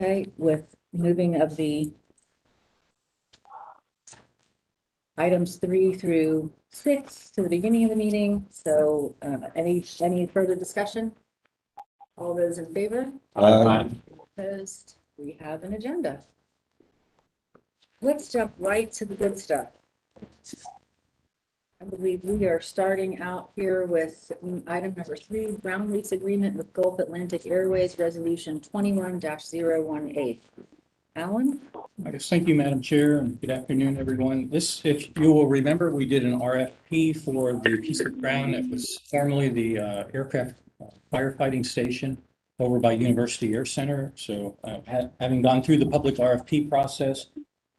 Okay, with moving of the items 3 through 6 to the beginning of the meeting. So any further discussion? All those in favor? Opposed? We have an agenda. Let's jump right to the good stuff. I believe we are starting out here with item number 3, ground lease agreement with Gulf Atlantic Airways, resolution 21-018. Alan? Yes, thank you, Madam Chair, and good afternoon, everyone. This, if you will remember, we did an RFP for the piece of ground that was formerly the aircraft firefighting station over by University Air Center. So having gone through the public RFP process,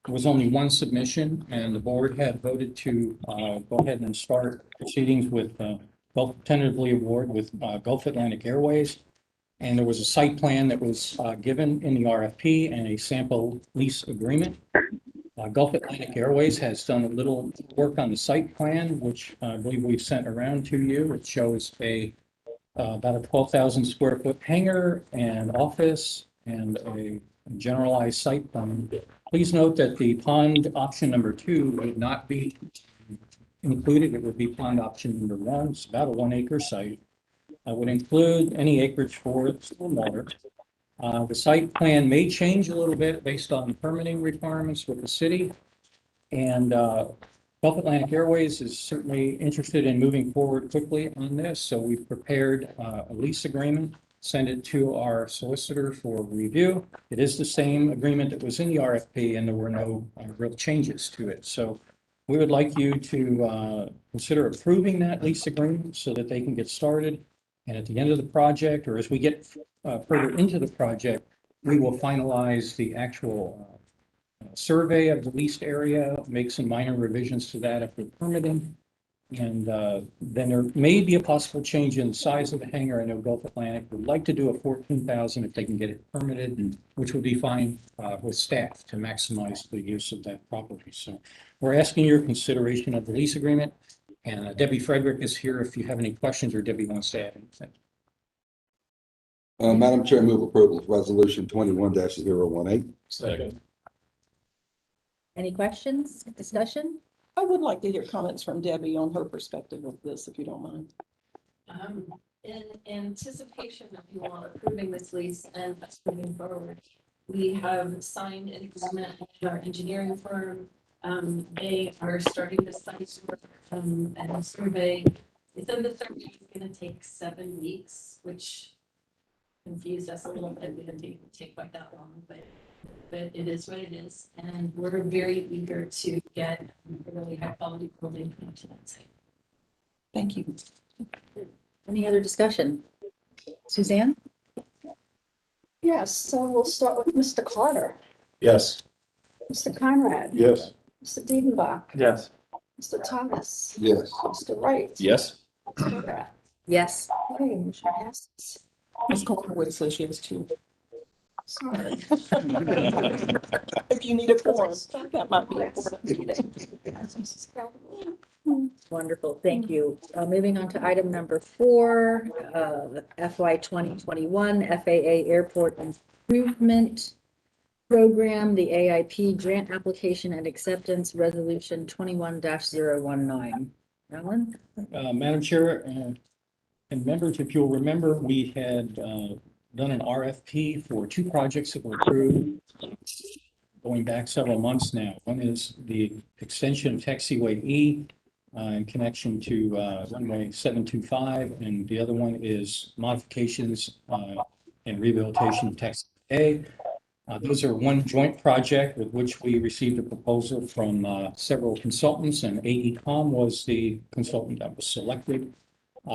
there was only one submission, and the board had voted to go ahead and start proceedings with tentatively award with Gulf Atlantic Airways. And there was a site plan that was given in the RFP and a sample lease agreement. Gulf Atlantic Airways has done a little work on the site plan, which I believe we've sent around to you. It shows about a 12,000 square foot hangar and office and a generalized site plan. Please note that the pond option number 2 would not be included. It would be pond option number 1. It's about a 1 acre site. Would include any acreage for stormwater. The site plan may change a little bit based on permitting requirements with the city. And Gulf Atlantic Airways is certainly interested in moving forward quickly on this. So we've prepared a lease agreement, sent it to our solicitor for review. It is the same agreement that was in the RFP, and there were no real changes to it. So we would like you to consider approving that lease agreement so that they can get started. And at the end of the project, or as we get further into the project, we will finalize the actual survey of the leased area, make some minor revisions to that after permitting. And then there may be a possible change in the size of the hangar. I know Gulf Atlantic would like to do a 14,000 if they can get it permitted, which would be fine with staff to maximize the use of that property. So we're asking your consideration of the lease agreement. And Debbie Frederick is here if you have any questions or Debbie wants to add anything. Madam Chair, move approval of resolution 21-018. Second. Any questions, discussion? I would like to hear comments from Debbie on her perspective of this, if you don't mind. In anticipation of you all approving this lease and us moving forward, we have signed an agreement with our engineering firm. They are starting the site work and the survey. Within the survey, it's going to take 7 weeks, which confused us a little bit. We didn't take quite that long, but it is what it is. And we're very eager to get a really high quality building into that site. Thank you. Any other discussion? Suzanne? Yes, so we'll start with Mr. Carter, Yes. Mr. Conrad, Yes. Mr. Diedenbach, Yes. Mr. Thomas, Yes. Mr. Wright. Yes. Mr. Pratt. Yes. Okay, motion passes. Ms. Colquitt says she has 2. Sorry. If you need a forum, that might be important. Wonderful, thank you. Moving on to item number 4, FY 2021 FAA Airport Improvement Program, the AIP Grant Application and Acceptance Resolution 21-019. Alan? Madam Chair and members, if you'll remember, we had done an RFP for 2 projects that were approved going back several months now. One is the extension of taxiway E in connection to runway 725, and the other one is modifications and rehabilitation of taxiway A. Those are one joint project with which we received a proposal from several consultants, and AECOM was the consultant that was selected.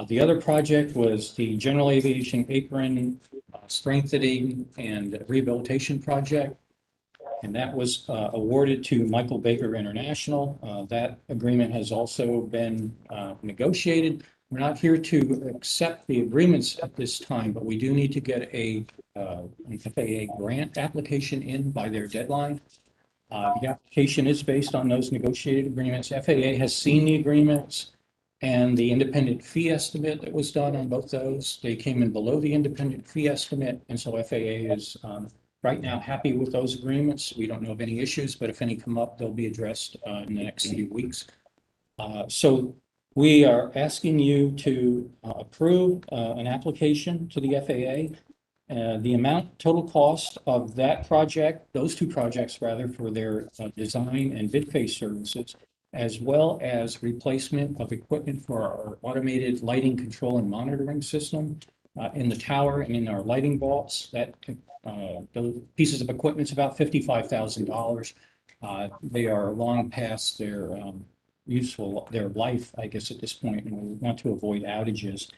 The other project was the general aviation apron strengthening and rehabilitation project. And that was awarded to Michael Baker International. That agreement has also been negotiated. We're not here to accept the agreements at this time, but we do need to get an FAA grant application in by their deadline. The application is based on those negotiated agreements. FAA has seen the agreements and the independent fee estimate that was done on both those. They came in below the independent fee estimate, and so FAA is right now happy with those agreements. We don't know of any issues, but if any come up, they'll be addressed in the next few weeks. So we are asking you to approve an application to the FAA. The amount, total cost of that project, those two projects rather, for their design and bid phase services, as well as replacement of equipment for our automated lighting control and monitoring system in the tower and in our lighting vaults. That those pieces of equipment's about $55,000. They are long past their their life, I guess, at this point, and we want to avoid outages.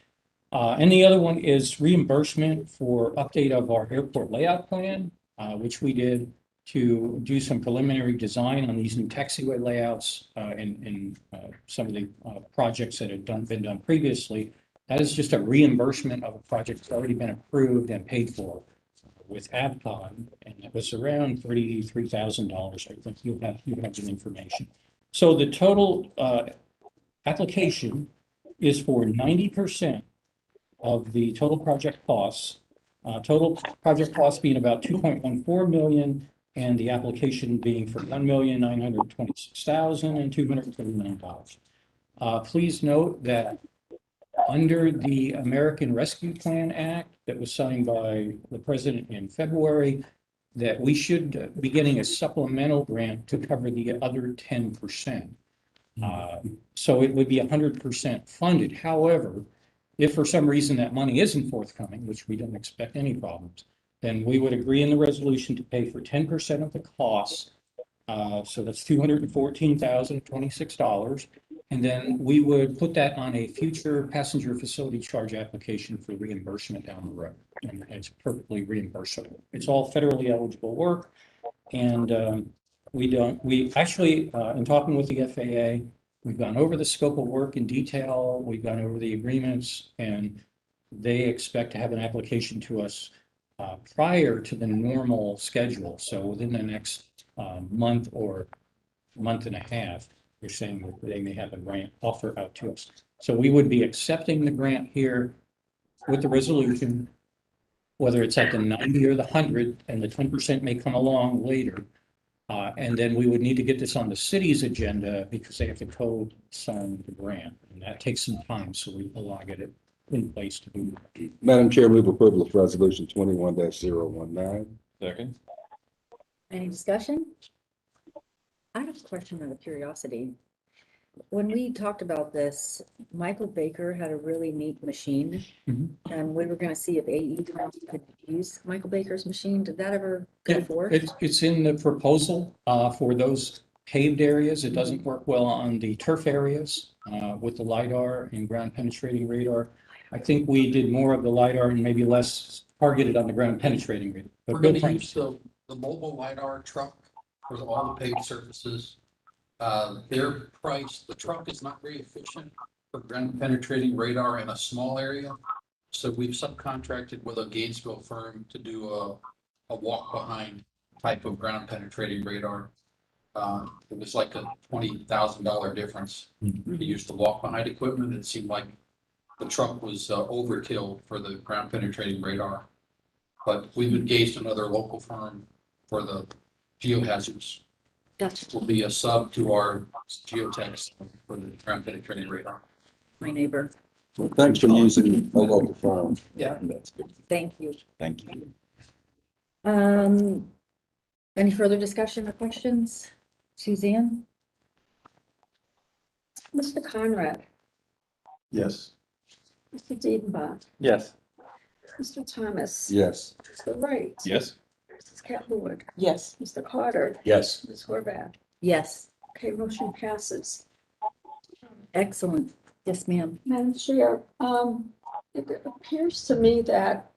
And the other one is reimbursement for update of our airport layout plan, which we did to do some preliminary design on these new taxiway layouts in some of the projects that had been done previously. That is just a reimbursement of a project that's already been approved and paid for with AvCon, and it was around $33,000. I think you have the information. So the total application is for 90% of the total project costs. Total project costs being about 2.14 million, and the application being for $1,926,239. Please note that under the American Rescue Plan Act that was signed by the president in February, that we should be getting a supplemental grant to cover the other 10%. So it would be 100% funded. However, if for some reason that money isn't forthcoming, which we don't expect any problems, then we would agree in the resolution to pay for 10% of the costs. So that's $214,026. And then we would put that on a future passenger facility charge application for reimbursement down the road. And it's perfectly reimbursable. It's all federally eligible work. And we actually, in talking with the FAA, we've gone over the scope of work in detail. We've gone over the agreements, and they expect to have an application to us prior to the normal schedule. So within the next month or month and a half, they're saying that they may have a grant offer out to us. So we would be accepting the grant here with the resolution, whether it's at the 90 or the 100, and the 10% may come along later. And then we would need to get this on the city's agenda because they have to co-sign the grant, and that takes some time. So we will get it in place to do that. Madam Chair, move approval of resolution 21-019. Second. Any discussion? I have a question out of curiosity. When we talked about this, Michael Baker had a really neat machine, Mhm. and we were gonna see if AE County could use Michael Baker's machine. Did that ever go Yeah, forth? it's in the proposal for those paved areas. It doesn't work well on the turf areas with the LiDAR and ground penetrating radar. I think we did more of the LiDAR and maybe less targeted on the ground penetrating radar. But We're good gonna price. use the mobile LiDAR truck for all the paved surfaces. Their price, the truck is not very efficient for ground penetrating radar in a small area. So we've subcontracted with a Gainesville firm to do a walk behind type of ground penetrating radar. It was like a $20,000 difference. We used the walk behind equipment. It seemed like the truck was overkill for the ground penetrating radar. But we've engaged another local firm for the geohazards. Gotcha. Will be a sub to our geotechs for the ground penetrating radar. My neighbor. Well, thanks for using a local firm. Yeah. That's good. Thank you. Thank you. Any further discussion or questions? Suzanne? Mr. Conrad, Yes. Mr. Diedenbach, Yes. Mr. Thomas. Yes. Mr. Wright. Yes. Mrs. Catwood, Yes. Mr. Carter, Yes. Ms. Horvath. Yes, Okay, motion passes. excellent. Yes, ma'am. Madam Chair, it appears to me that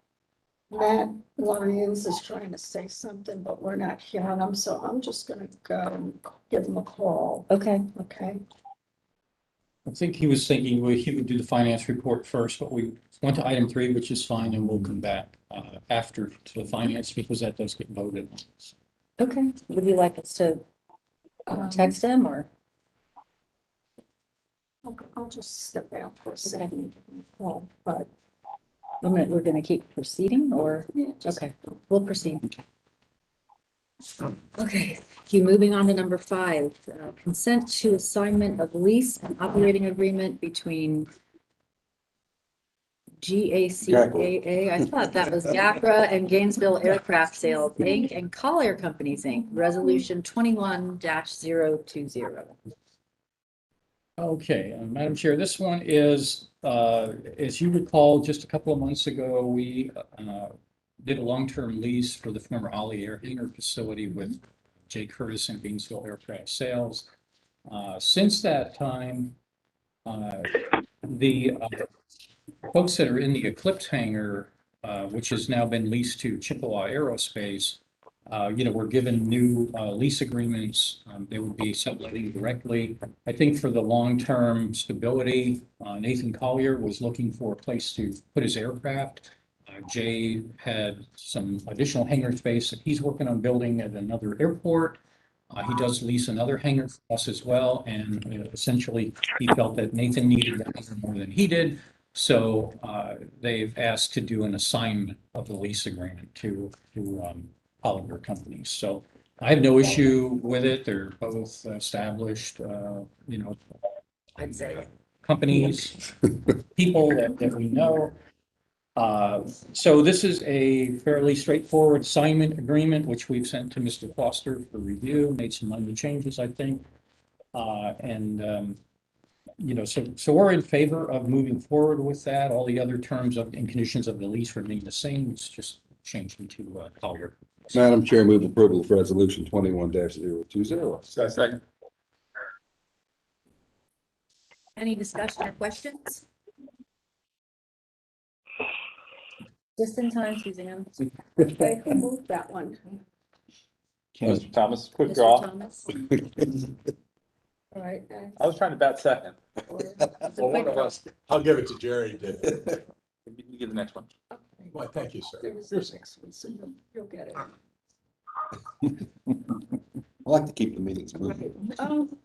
Matt Lyons is trying to say something, but we're not hearing him, so I'm just gonna go and give him a call, Okay, okay? I think he was thinking he would do the finance report first, but we went to item 3, which is fine, and we'll come back after to the finance because that does get voted on. okay. Would you like us to text him or? I'll just step out for a second. Well, but, We're gonna keep proceeding or? yeah, just- Okay, we'll proceed. Okay, thank you. Moving on to number 5, consent to assignment of lease and operating agreement between GACAA, I thought that was GACRA and Gainesville Aircraft Sales, Inc. and Collier Companies, Inc. Resolution 21-020. Okay, Madam Chair, this one is, as you recall, just a couple of months ago, we did a long-term lease for the former Ollie Air Hangar facility with J. Curtis and Gainesville Aircraft Sales. Since that time, the folks that are in the Eclipse hangar, which has now been leased to Chippewa Aerospace, were given new lease agreements. They would be subletting directly. I think for the long-term stability, Nathan Collier was looking for a place to put his aircraft. Jay had some additional hangar space that he's working on building at another airport. He does lease another hangar for us as well, and essentially he felt that Nathan needed the hangar more than he did. So they've asked to do an assignment of the lease agreement to Oliver companies. So I have no issue with it. They're both established, I'd say. companies, people that we know. So this is a fairly straightforward assignment agreement, which we've sent to Mr. Foster for review, made some minor changes, I think. So we're in favor of moving forward with that. All the other terms and conditions of the lease remain the same. It's just changing to Collier. Madam Chair, move approval of resolution 21-020. Second. Any discussion or questions? Just in time, Suzanne. Okay, who moved that one? Mr. Thomas, quick Mr. draw. Thomas. All right. I was trying to bat second. Well, one of us. I'll give it to Jerry. You get the next one. Well, thank you, sir. There was the next one, so you'll get it. I like to keep the meetings moving.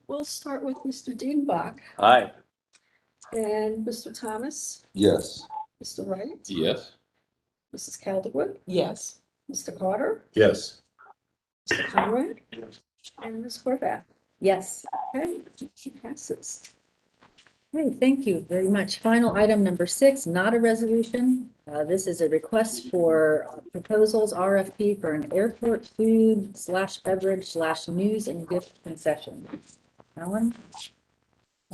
We'll start with Mr. Dienbach Aye. and Mr. Thomas, Yes. Mr. Wright, Yes. Mrs. Calderwood, Yes. Mr. Carter, Yes. Mr. Conrad, and Ms. Horvath. Yes. Okay, she passes. Okay, thank you very much. Final item number 6, not a resolution. This is a request for proposals, RFP for an airport food / beverage / news and gift concession. Alan?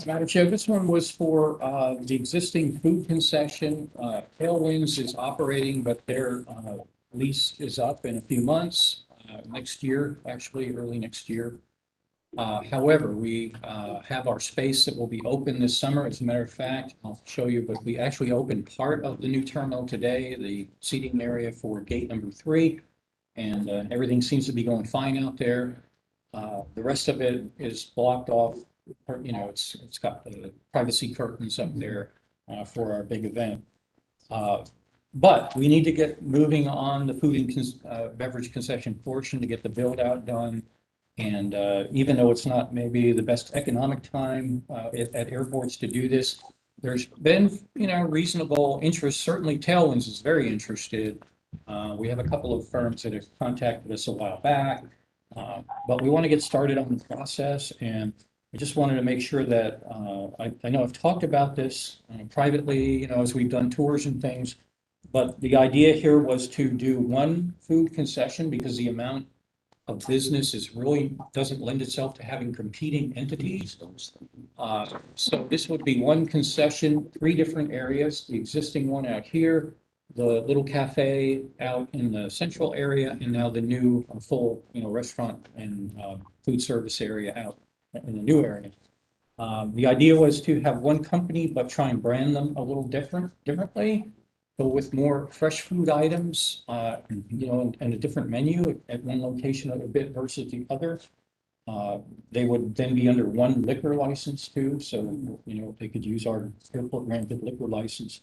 Madam Chair, this one was for the existing food concession. Tailwinds is operating, but their lease is up in a few months, next year, actually early next year. However, we have our space that will be open this summer. As a matter of fact, I'll show you, but we actually opened part of the new terminal today, the seating area for gate number 3, and everything seems to be going fine out there. The rest of it is blocked off. It's got the privacy curtains up there for our big event. But we need to get moving on the food and beverage concession portion to get the build out done. And even though it's not maybe the best economic time at airports to do this, there's been, reasonable interest. Certainly Tailwinds is very interested. We have a couple of firms that have contacted us a while back, but we want to get started on the process. And I just wanted to make sure that I know I've talked about this privately, as we've done tours and things, but the idea here was to do one food concession because the amount of business really doesn't lend itself to having competing entities. So this would be one concession, 3 different areas, the existing one out here, the little cafe out in the central area, and now the new full, restaurant and food service area out in the new area. The idea was to have one company, but try and brand them a little differently. So with more fresh food items, and a different menu at one location a bit versus the other. They would then be under one liquor license too. So, they could use our airport granted liquor license.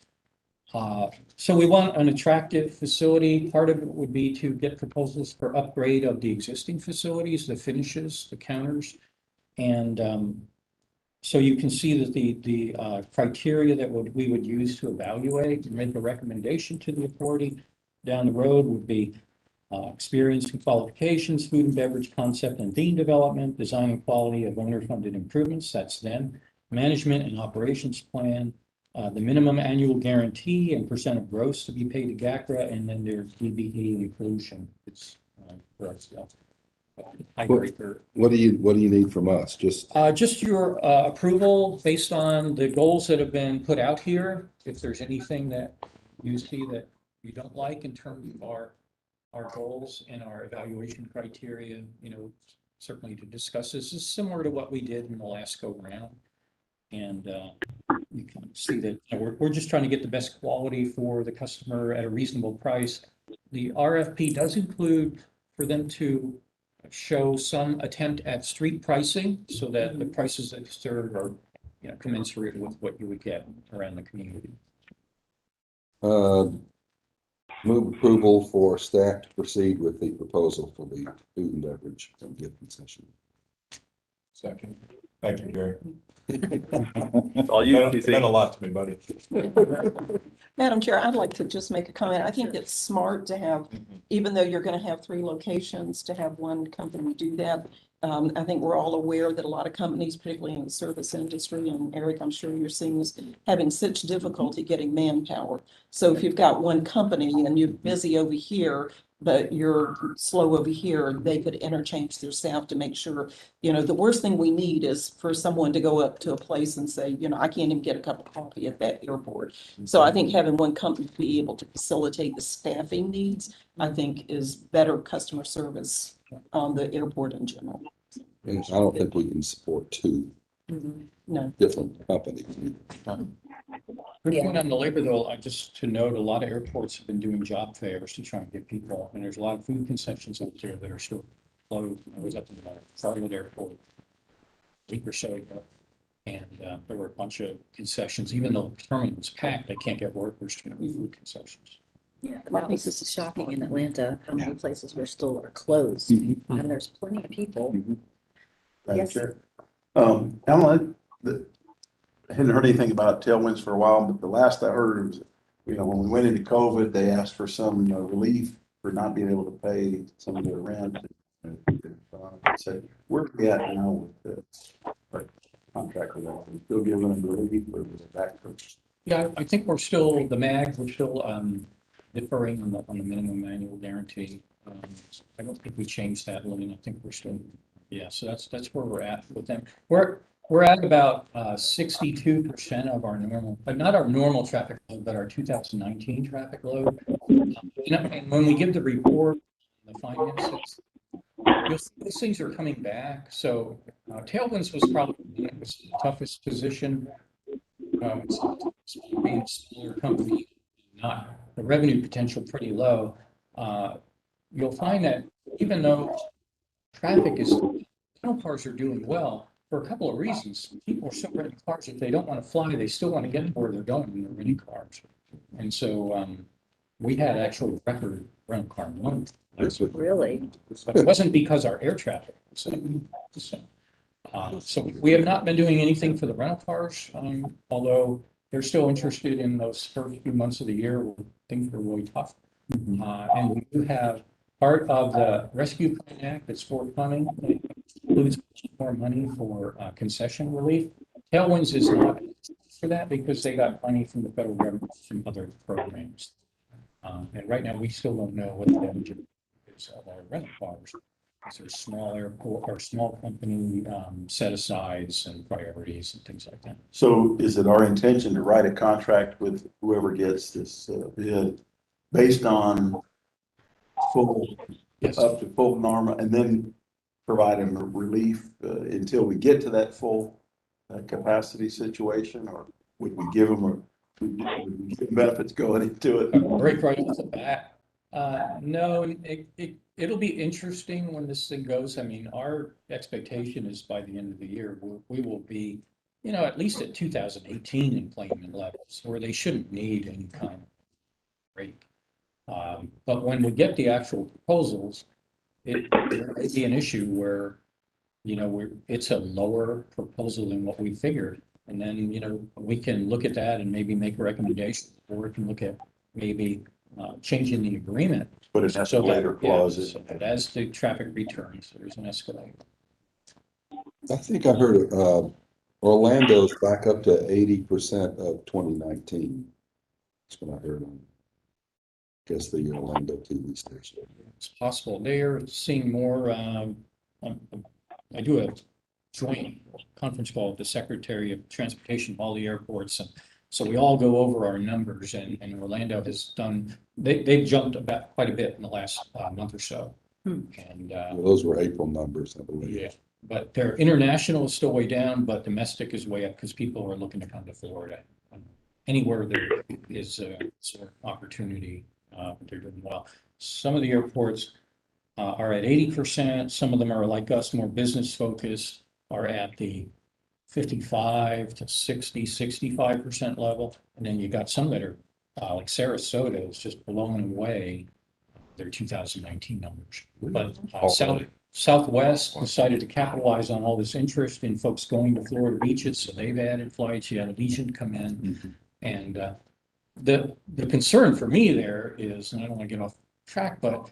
So we want an attractive facility. Part of it would be to get proposals for upgrade of the existing facilities, the finishes, the counters. And so you can see that the criteria that we would use to evaluate and make a recommendation to the authority down the road would be experience and qualifications, food and beverage concept and theme development, design and quality of owner-funded improvements, that's them. Management and operations plan, the minimum annual guarantee and percent of gross to be paid to GACRA, and then there's DBE inclusion. It's for us, yeah. I agree. What do you need from us? Just your approval based on the goals that have been put out here. If there's anything that you see that you don't like in terms of our goals and our evaluation criteria, certainly to discuss. This is similar to what we did in the last go round. And you can see that we're just trying to get the best quality for the customer at a reasonable price. The RFP does include for them to show some attempt at street pricing so that the prices that serve are commensurate with what you would get around the community. Move approval for staff to proceed with the proposal for the food and beverage and gift concession. Second. Thank you, Jerry. All you, Meant a lot to me, buddy. Madam Chair, I'd like to just make a comment. I think it's smart to have, even though you're going to have 3 locations, to have one company do that. I think we're all aware that a lot of companies, particularly in the service industry, and Eric, I'm sure you're seeing this, having such difficulty getting manpower. So if you've got one company and you're busy over here, but you're slow over here, they could interchange their staff to make sure, the worst thing we need is for someone to go up to a place and say, I can't even get a cup of coffee at that airport. So I think having one company be able to facilitate the staffing needs, I think is better customer service on the airport in general. And I don't think we can support 2 No. different companies. Good point on the labor though, just to note, a lot of airports have been doing job fairs to try and get people, and there's a lot of food concessions out there that are still closed. I was at the Charlotte Airport a week or so ago, and there were a bunch of concessions. Even though the terminal was packed, they can't get workers to do food concessions. Yeah, that was just shocking in Atlanta, how many places were still closed, and there's plenty of people. Madam Yes. Chair. Ellen, I hadn't heard anything about tailwinds for a while, but the last I heard was, when we went into COVID, they asked for some relief for not being able to pay some of their rent. So where are we at now with the contract with that? We still giving them relief or is it back to? Yeah, I think we're still, the MAG, we're still deferring on the minimum annual guarantee. I don't think we changed that, Lynn. I think we're still, so that's where we're at with them. We're at about 62% of our normal, but not our normal traffic load, but our 2019 traffic load. And when we give the report, the finances, those things are coming back. So Tailwinds was probably the toughest position. Being a smaller company, not the revenue potential pretty low. You'll find that even though traffic is, rental cars are doing well for a couple of reasons. People are still renting cars. If they don't want to fly, they still want to get where they're going when they're renting cars. And so we had actual record rental car month. Really? But it wasn't because our air traffic. So we have not been doing anything for the rental cars, although they're still interested in those first few months of the year where things were really tough. And we do have part of the Rescue Plan Act that's forthcoming. It includes more money for concession relief. Tailwinds is not for that because they got money from the federal government from other programs. And right now we still don't know what the damage is of our rental cars. There's small airport or small company set asides and priorities and things like that. So is it our intention to write a contract with whoever gets this bid based on full, up to full norma, and then provide them relief until we get to that full capacity situation, or would we give them would we give them benefits going into it? Break right off the bat. No, it'll be interesting when this thing goes. I mean, our expectation is by the end of the year, we will be, at least at 2018 employment levels where they shouldn't need any kind of break. But when we get the actual proposals, there may be an issue where, it's a lower proposal than what we figured. And then, we can look at that and maybe make a recommendation, or we can look at maybe change in the agreement. Put an So that- escalator yeah, clause so in. that as the traffic returns, there's an escalator. I think I heard, Orlando's back up to 80% of 2019. That's what I heard on, guess the Orlando TV station. It's possible. They're seeing more, I do a joint conference call with the Secretary of Transportation of all the airports. And so we all go over our numbers and Orlando has done, they've jumped about quite a bit in the last month or so. And, Well, those were April numbers, I believe. yeah, but their international is still way down, but domestic is way up because people are looking to come to Florida. Anywhere there is a sort of opportunity, they're doing well. Some of the airports are at 80%. Some of them are like us, more business focused, are at the 55 to 60, 65% level. And then you got some that are like Sarasota is just blowing away their 2019 numbers. But Southwest decided to capitalize on all this interest in folks going to Florida beaches, so they've added flights. You had Allegiant come in, and the concern for me there is, and I don't want to get off track, but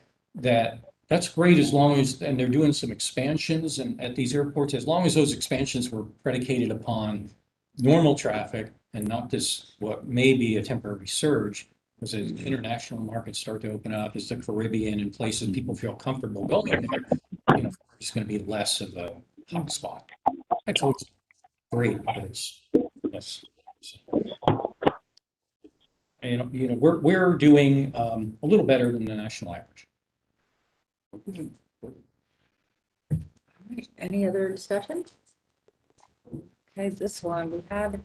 that's great as long as, and they're doing some expansions and at these airports, as long as those expansions were predicated upon normal traffic and not this what may be a temporary surge. As the international markets start to open up, as the Caribbean and places people feel comfortable going there, it's going to be less of a hot spot. That's always great, but it's less. And we're doing a little better than the national average. Any other discussion? Okay, this one we had,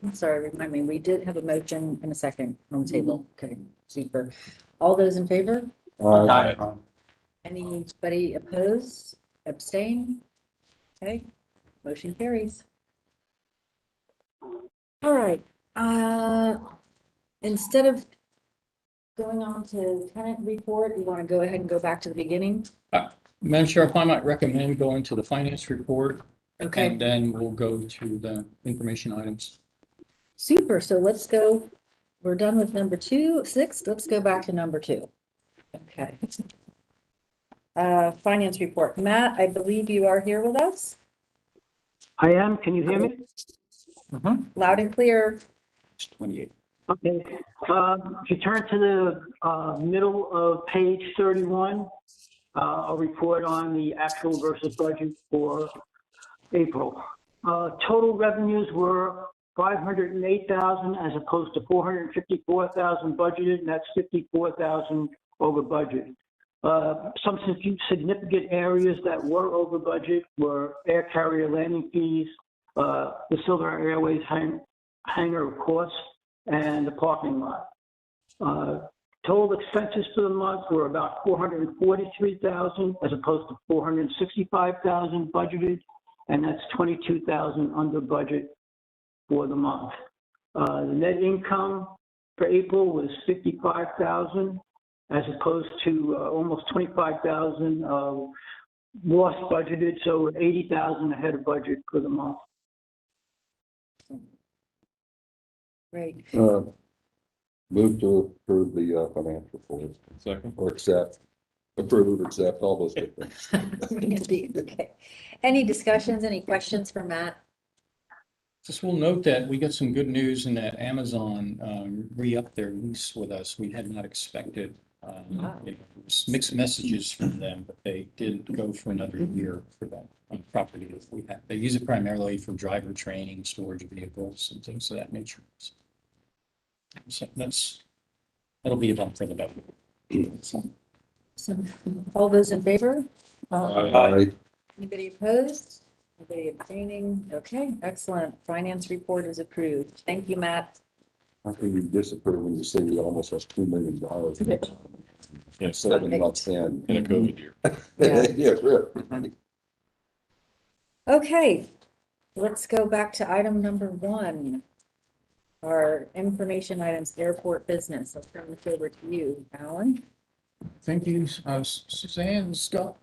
I'm sorry, remind me, we did have a motion and a second on the table. Okay, super. All those in favor? Anybody oppose, abstain? Okay, motion carries. All right, instead of going on to tenant report, you want to go ahead and go back to the beginning? Madam Sheriff, I might recommend going to the finance report. Okay. And then we'll go to the information items. Super, so let's go, we're done with number 6, let's go back to number 2. Okay. Finance report. Matt, I believe you are here with us? I am. Can you hear me? Loud and clear. 28. Okay. If you turn to the middle of page 31, I'll report on the actual versus budget for April. Total revenues were $508,000 as opposed to $454,000 budgeted, and that's $54,000 over budget. Some significant areas that were over budget were air carrier landing fees, the Silver Airways hangar, of course, and the parking lot. Total expenses for the month were about $443,000 as opposed to $465,000 budgeted, and that's $22,000 under budget for the month. The net income for April was $55,000 as opposed to almost $25,000 lost budgeted, so we're $80,000 ahead of budget for the month. Great. Move to approve the financial report. Second. Or approve, accept, all those good things. Okay. Any discussions, any questions for Matt? Just will note that we got some good news in that Amazon re-upped their lease with us. We had not expected. Mixed messages from them, but they did go for another year for that property that we have. They use it primarily for driver training, storage of vehicles and things of that nature. So that'll be a bump for the budget. So, all those in favor? Aye. Anybody opposed? Anybody abstaining? Okay, excellent. Finance report is approved. Thank you, Matt. I think you disapprove when you say we almost have $2 million. Yes, 7 months in. in a COVID year. Yeah. Yeah, really. Okay, let's go back to item number 1. Our information items, airport business. I'll turn this over to you, Alan. Thank you, Suzanne, Scott.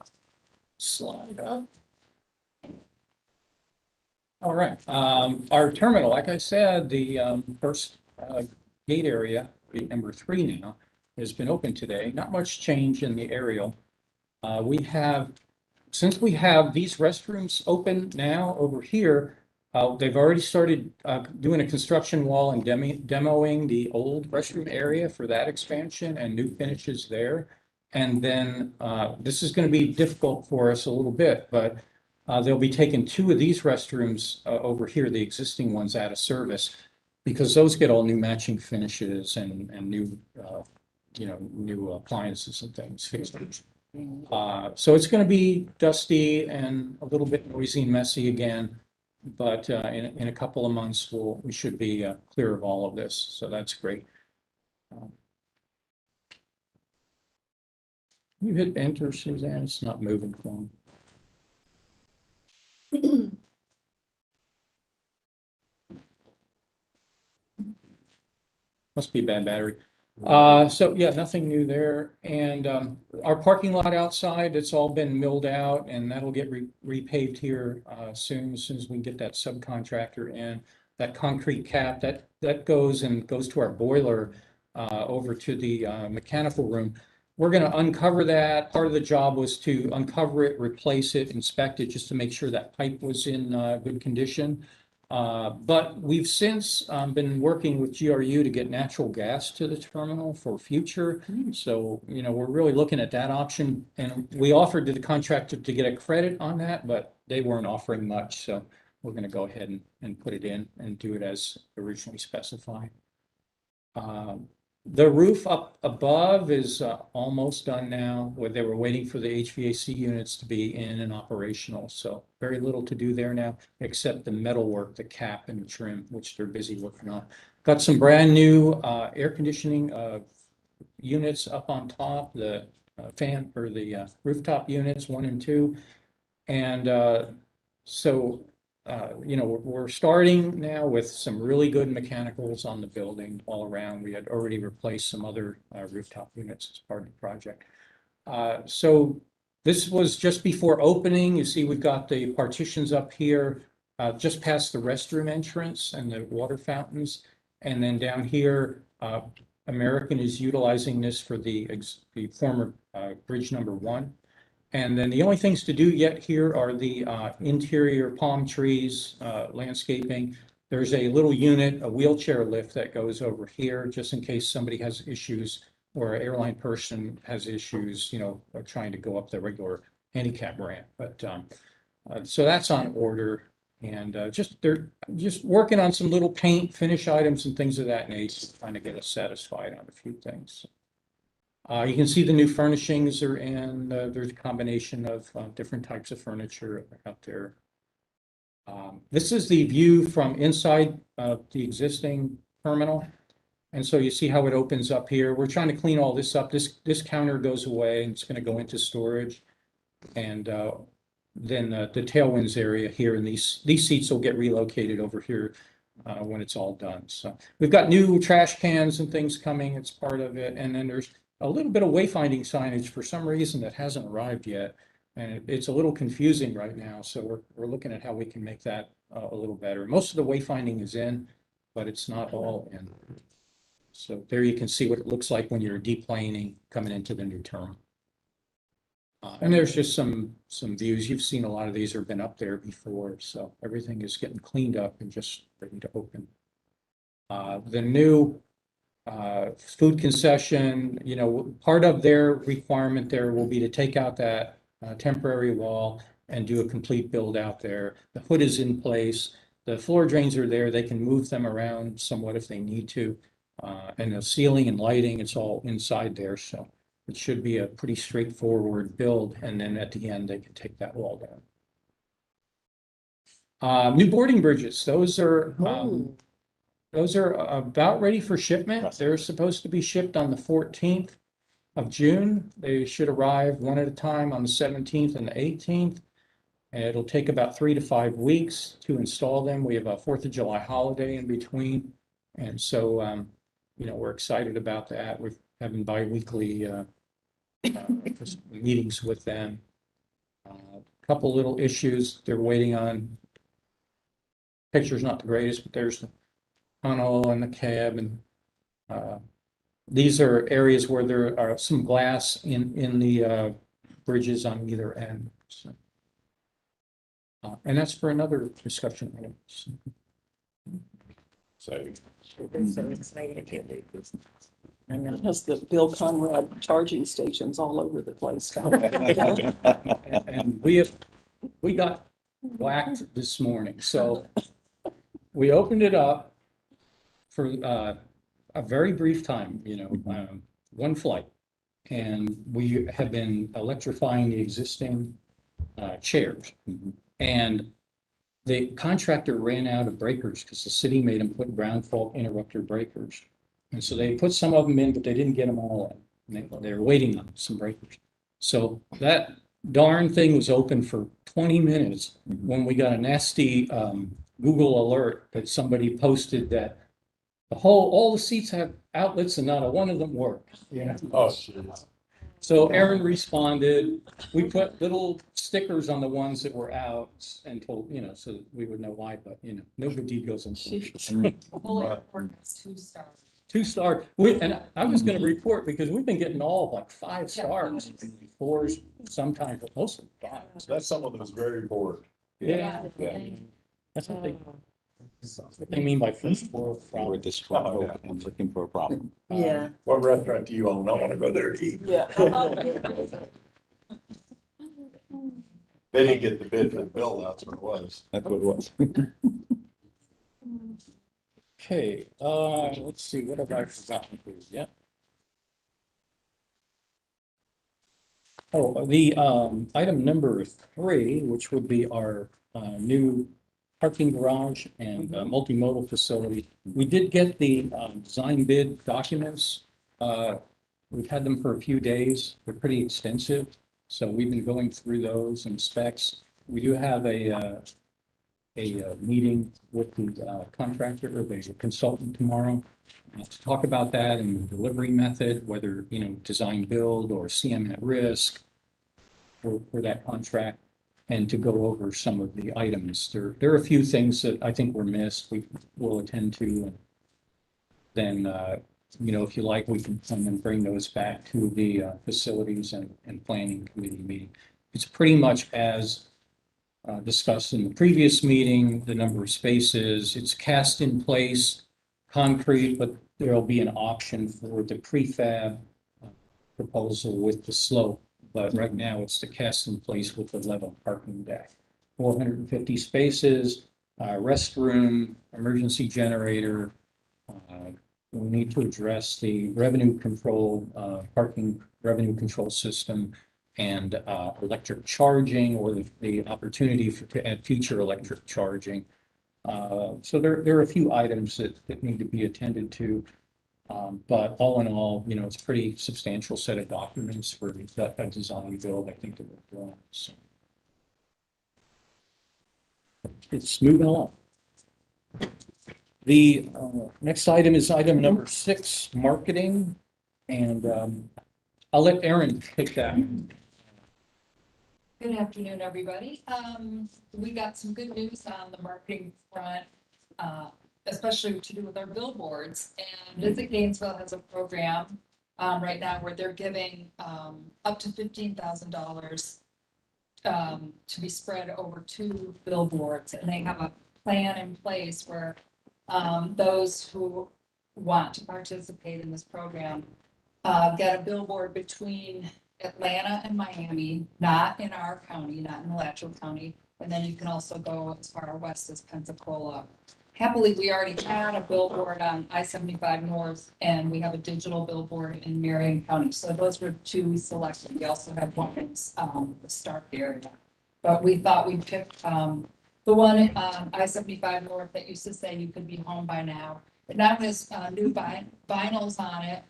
Slide up. All right, our terminal, like I said, the first gate area, gate number 3 now, has been open today. Not much change in the aerial. Since we have these restrooms open now over here, they've already started doing a construction wall and demoing the old restroom area for that expansion and new finishes there. And then this is going to be difficult for us a little bit, but they'll be taking two of these restrooms over here, the existing ones, out of service, because those get all new matching finishes and new, new appliances and things, fixtures. So it's going to be dusty and a little bit noisy and messy again, but in a couple of months, we should be clear of all of this. So that's great. You hit enter, Suzanne. It's not moving for me. Must be a bad battery. So yeah, nothing new there. And our parking lot outside, it's all been milled out, and that'll get repaved here soon, as soon as we can get that subcontractor in. That concrete cap that goes to our boiler over to the mechanical room. We're going to uncover that. Part of the job was to uncover it, replace it, inspect it, just to make sure that pipe was in good condition. But we've since been working with GRU to get natural gas to the terminal for future. So, we're really looking at that option. And we offered to the contractor to get a credit on that, but they weren't offering much. So we're going to go ahead and put it in and do it as originally specified. The roof up above is almost done now, where they were waiting for the HVAC units to be in and operational. So very little to do there now, except the metal work, the cap and the trim, which they're busy working on. Got some brand new air conditioning units up on top, the fan or the rooftop units 1 and 2. And so we're starting now with some really good mechanicals on the building all around. We had already replaced some other rooftop units as part of the project. So this was just before opening. You see, we've got the partitions up here, just past the restroom entrance and the water fountains. And then down here, American is utilizing this for the former bridge number 1. And then the only things to do yet here are the interior palm trees, landscaping. There's a little unit, a wheelchair lift that goes over here, just in case somebody has issues or an airline person has issues, trying to go up the regular handicap ramp. But so that's on order. And they're just working on some little paint, finish items and things of that nature, trying to get us satisfied on a few things. You can see the new furnishings are in. There's a combination of different types of furniture out there. This is the view from inside the existing terminal. And so you see how it opens up here. We're trying to clean all this up. This counter goes away and it's going to go into storage. And then the tailwinds area here, and these seats will get relocated over here when it's all done. So we've got new trash cans and things coming. It's part of it. And then there's a little bit of wayfinding signage for some reason that hasn't arrived yet. And it's a little confusing right now. So we're looking at how we can make that a little better. Most of the wayfinding is in, but it's not all in. So there you can see what it looks like when you're deplaning coming into the new terminal. And there's just some views. You've seen a lot of these have been up there before. So everything is getting cleaned up and just ready to open. The new food concession, part of their requirement there will be to take out that temporary wall and do a complete build out there. The hood is in place. The floor drains are there. They can move them around somewhat if they need to. And the ceiling and lighting, it's all inside there. So it should be a pretty straightforward build. And then at the end, they can take that wall down. New boarding bridges. Those are about ready for shipment. They're supposed to be shipped on the 14th of June. They should arrive one at a time on the 17th and the 18th. And it'll take about 3 to 5 weeks to install them. We have a 4th of July holiday in between. And so, we're excited about that. We're having bi-weekly meetings with them. A couple little issues they're waiting on. Picture's not the greatest, but there's the tunnel and the cab and these are areas where there are some glass in the bridges on either end. So, and that's for another discussion item. So, It's so exciting. I know. It has the Bill Conrad charging stations all over the place. And we got whacked this morning, so we opened it up for a very brief time, one flight. And we have been electrifying the existing chairs. And the contractor ran out of breakers because the city made them put ground fault interrupter breakers. And so they put some of them in, but they didn't get them all in. They're waiting on some breakers. So that darn thing was open for 20 minutes when we got a nasty Google alert that somebody posted that all the seats have outlets and not a one of them works. oh, shit. So Aaron responded. We put little stickers on the ones that were out and told, so that we would know why, but no good deed goes unpunished. Whole airport is 2-star. 2-star. And I was going to report because we've been getting all like 5 stars, 4s, sometimes, but most of them 5s. That's someone that was very bored. Yeah. That's what they mean by first world We're problem. distraught and looking for a problem. Yeah. What restaurant do you own? I want to go there to eat. Yeah. They didn't get the bid for the bill, that's what it was. That's what it was. Okay, let's see, what have I forgotten here? Yeah. Oh, the item number 3, which would be our new parking garage and multimodal facility. We did get the design bid documents. We've had them for a few days. They're pretty extensive. So we've been going through those and specs. We do have a meeting with the contractor or the consultant tomorrow to talk about that and the delivery method, whether, design build or CM at risk for that contract, and to go over some of the items. There are a few things that I think were missed. We will attend to. And then, if you like, we can come and bring those back to the facilities and planning committee meeting. It's pretty much as discussed in the previous meeting, the number of spaces. It's cast in place concrete, but there'll be an option for the prefab proposal with the slope. But right now it's the cast in place with the level parking deck. 450 spaces, restroom, emergency generator. We need to address the revenue control, parking revenue control system, and electric charging, or the opportunity to add future electric charging. So there are a few items that need to be attended to. But all in all, it's a pretty substantial set of documents for that design build, I think, that we're doing. So it's moving along. The next item is item number 6, marketing. And I'll let Aaron take that. Good afternoon, everybody. We got some good news on the marketing front, especially to do with our billboards. And Visit Gainesville has a program right now where they're giving up to $15,000 to be spread over 2 billboards. And they have a plan in place where those who want to participate in this program get a billboard between Atlanta and Miami, not in our county, not in Alachua County. And then you can also go as far west as Pensacola. Happily, we already had a billboard on I-75 North, and we have a digital billboard in Marion County. So those were 2 we selected. We also have one in the Stark area. But we thought we'd pick the one on I-75 North that used to say you could be home by now. It now has new vinyls on it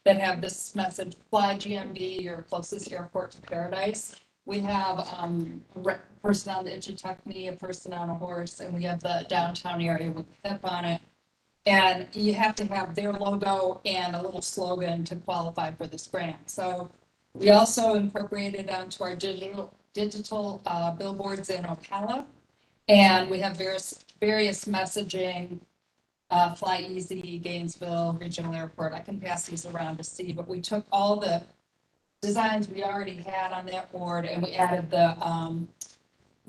that have this message: fly GMB, your closest airport to paradise. We have a person on the Itchituckney, a person on a horse, and we have the downtown area with the hip on it. And you have to have their logo and a little slogan to qualify for this grant. So we also incorporated onto our digital billboards in Ocala. And we have various messaging Fly Easy, Gainesville Regional Airport. I can pass these around to see, but we took all the designs we already had on that board and we added the,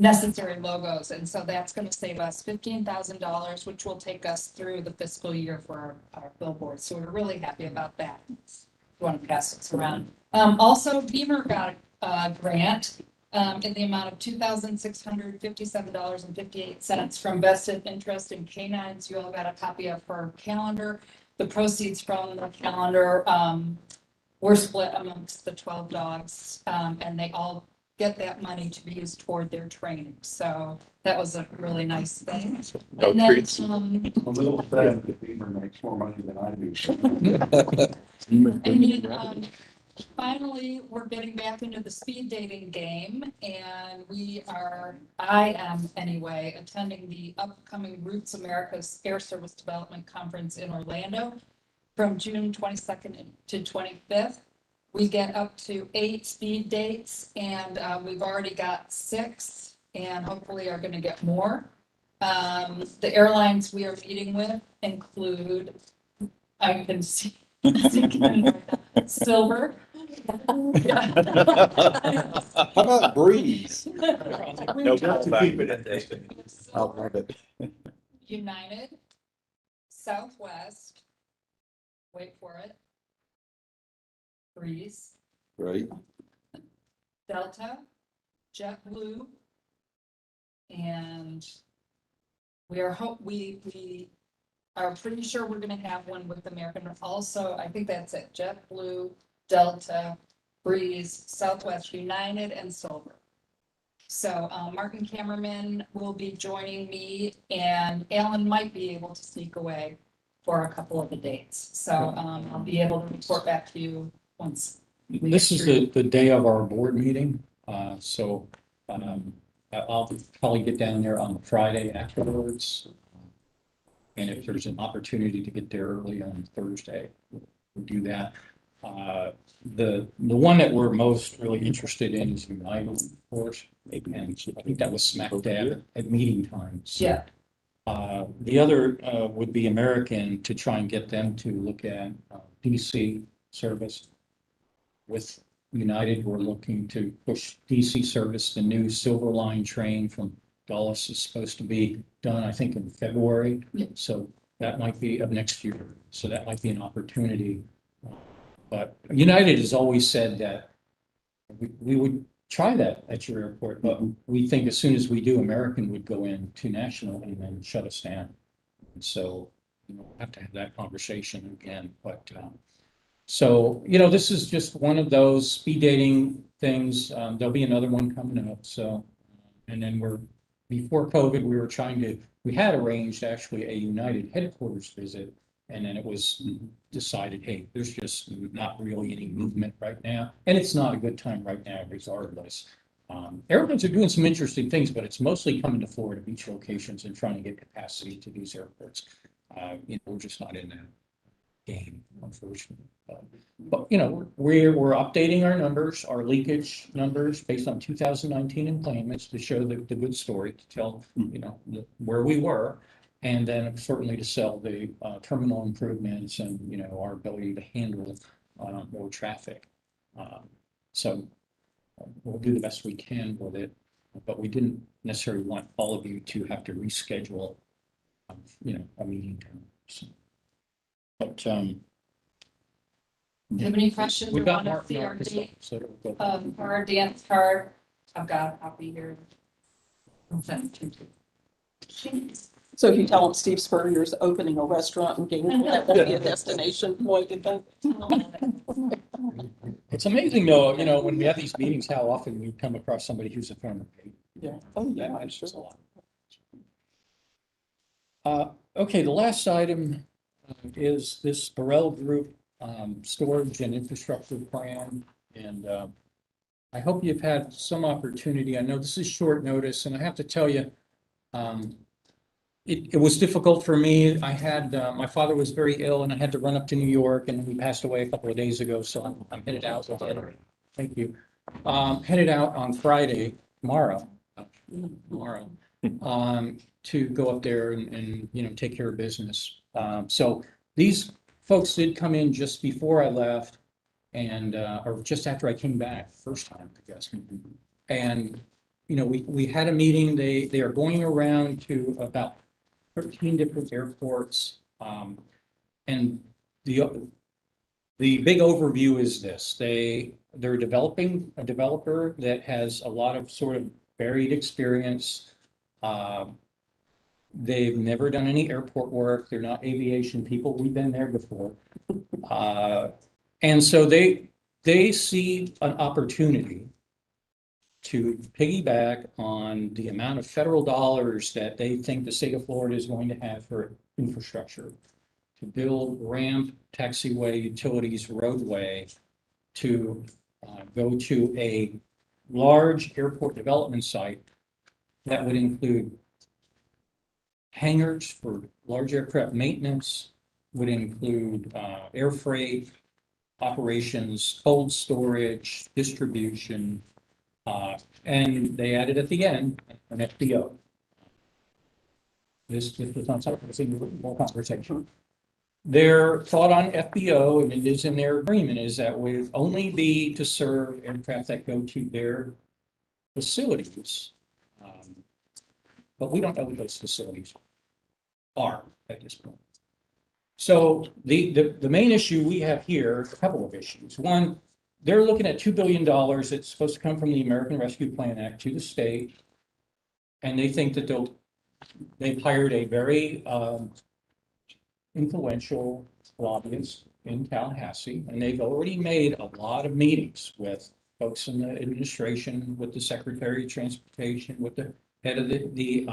necessary logos. And so that's going to save us $15,000, which will take us through the fiscal year for our billboards. So we're really happy about that. You want to pass this around. Also, Beamer got a grant in the amount of $2,657.58 from Vested Interest in Canines. You all got a copy of her calendar. The proceeds from the calendar were split amongst the 12 dogs, and they all get that money to be used toward their training. So that was a really nice thing. No And then, treats. A little sad that Beamer makes more money than I do. and then, finally, we're getting back into the speed dating game, and I am anyway, attending the upcoming Roots America's Air Service Development Conference in Orlando from June 22nd to 25th. We get up to 8 speed dates, and we've already got 6, and hopefully are going to get more. The airlines we are meeting with include, I can see, Silver. How about Breeze? No, keep it at that. I love it. United, Southwest, wait for it, Breeze, Right? Delta, JetBlue, and we are we are pretty sure we're going to have one with American. Also, I think that's it, JetBlue, Delta, Breeze, Southwest, United, and Silver. So Martin Cameraman will be joining me, and Alan might be able to sneak away for a couple of the dates. So I'll be able to report back to you once. This is the day of our board meeting, so I'll probably get down there on Friday afterwards. And if there's an opportunity to get there early on Thursday, we'll do that. The one that we're most really interested in is United, of course, and I think that was smack dab at meeting times. Yeah. The other would be American, to try and get them to look at DC service. With United, we're looking to push DC service. The new Silver Line train from Dulles is supposed to be done, I think, in February. Yeah. So that might be of next year. So that might be an opportunity. But United has always said that we would try that at your airport, but we think as soon as we do, American would go in to national and then shut us down. So we'll have to have that conversation again. But so, this is just one of those speed dating things. There'll be another one coming up. So, and then before COVID, we had arranged actually a United headquarters visit. And then it was decided, hey, there's just not really any movement right now. And it's not a good time right now, regardless. Airlines are doing some interesting things, but it's mostly coming to Florida Beach locations and trying to get capacity to these airports. We're just not in that game, unfortunately. But we're updating our numbers, our leakage numbers based on 2019 enplanements to show the good story, to tell where we were, and then certainly to sell the terminal improvements and our ability to handle more traffic. So we'll do the best we can with it, but we didn't necessarily want all of you to have to reschedule a meeting time. So, but Do you have any questions? we or got wanna Mark see our Marcus, date? so we'll go. For our dance card, I've got a copy here. I'll send it to you. So if you tell them Steve Spurrier's opening a restaurant in Gainesville, that will be a destination point, you think? It's amazing though, when we have these meetings, how often we come across somebody who's a former paid. Yeah. Oh, yeah, I'm It's sure. just a lot. Okay, the last item is this Burrell Group storage and infrastructure plan. And I hope you've had some opportunity. I know this is short notice, and I have to tell you, it was difficult for me. I had, my father was very ill and I had to run up to New York, and he passed away a couple of days ago. So I'm headed out. Thank you. Headed out on Friday, tomorrow, to go up there and, take care of business. So these folks did come in just before I left and, or just after I came back, first time, I guess. And, we had a meeting. They are going around to about 13 different airports. And the big overview is this: they're developing a developer that has a lot of sort of varied experience. They've never done any airport work. They're not aviation people. We've been there before. And so they see an opportunity to piggyback on the amount of federal dollars that they think the state of Florida is going to have for infrastructure, to build ramp, taxiway, utilities, roadway, to go to a large airport development site that would include hangars for large aircraft maintenance, would include air freight operations, cold storage, distribution, and they added at the end an FBO. This was not something that's in more conversation. Their thought on FBO, and it is in their agreement, is that would only be to serve aircraft that go to their facilities. But we don't know what those facilities are at this point. So the main issue we have here, a couple of issues. One, they're looking at $2 billion that's supposed to come from the American Rescue Plan Act to the state. And they think that they've hired a very influential lobbyist in Tallahassee, and they've already made a lot of meetings with folks in the administration, with the Secretary of Transportation, with the head of the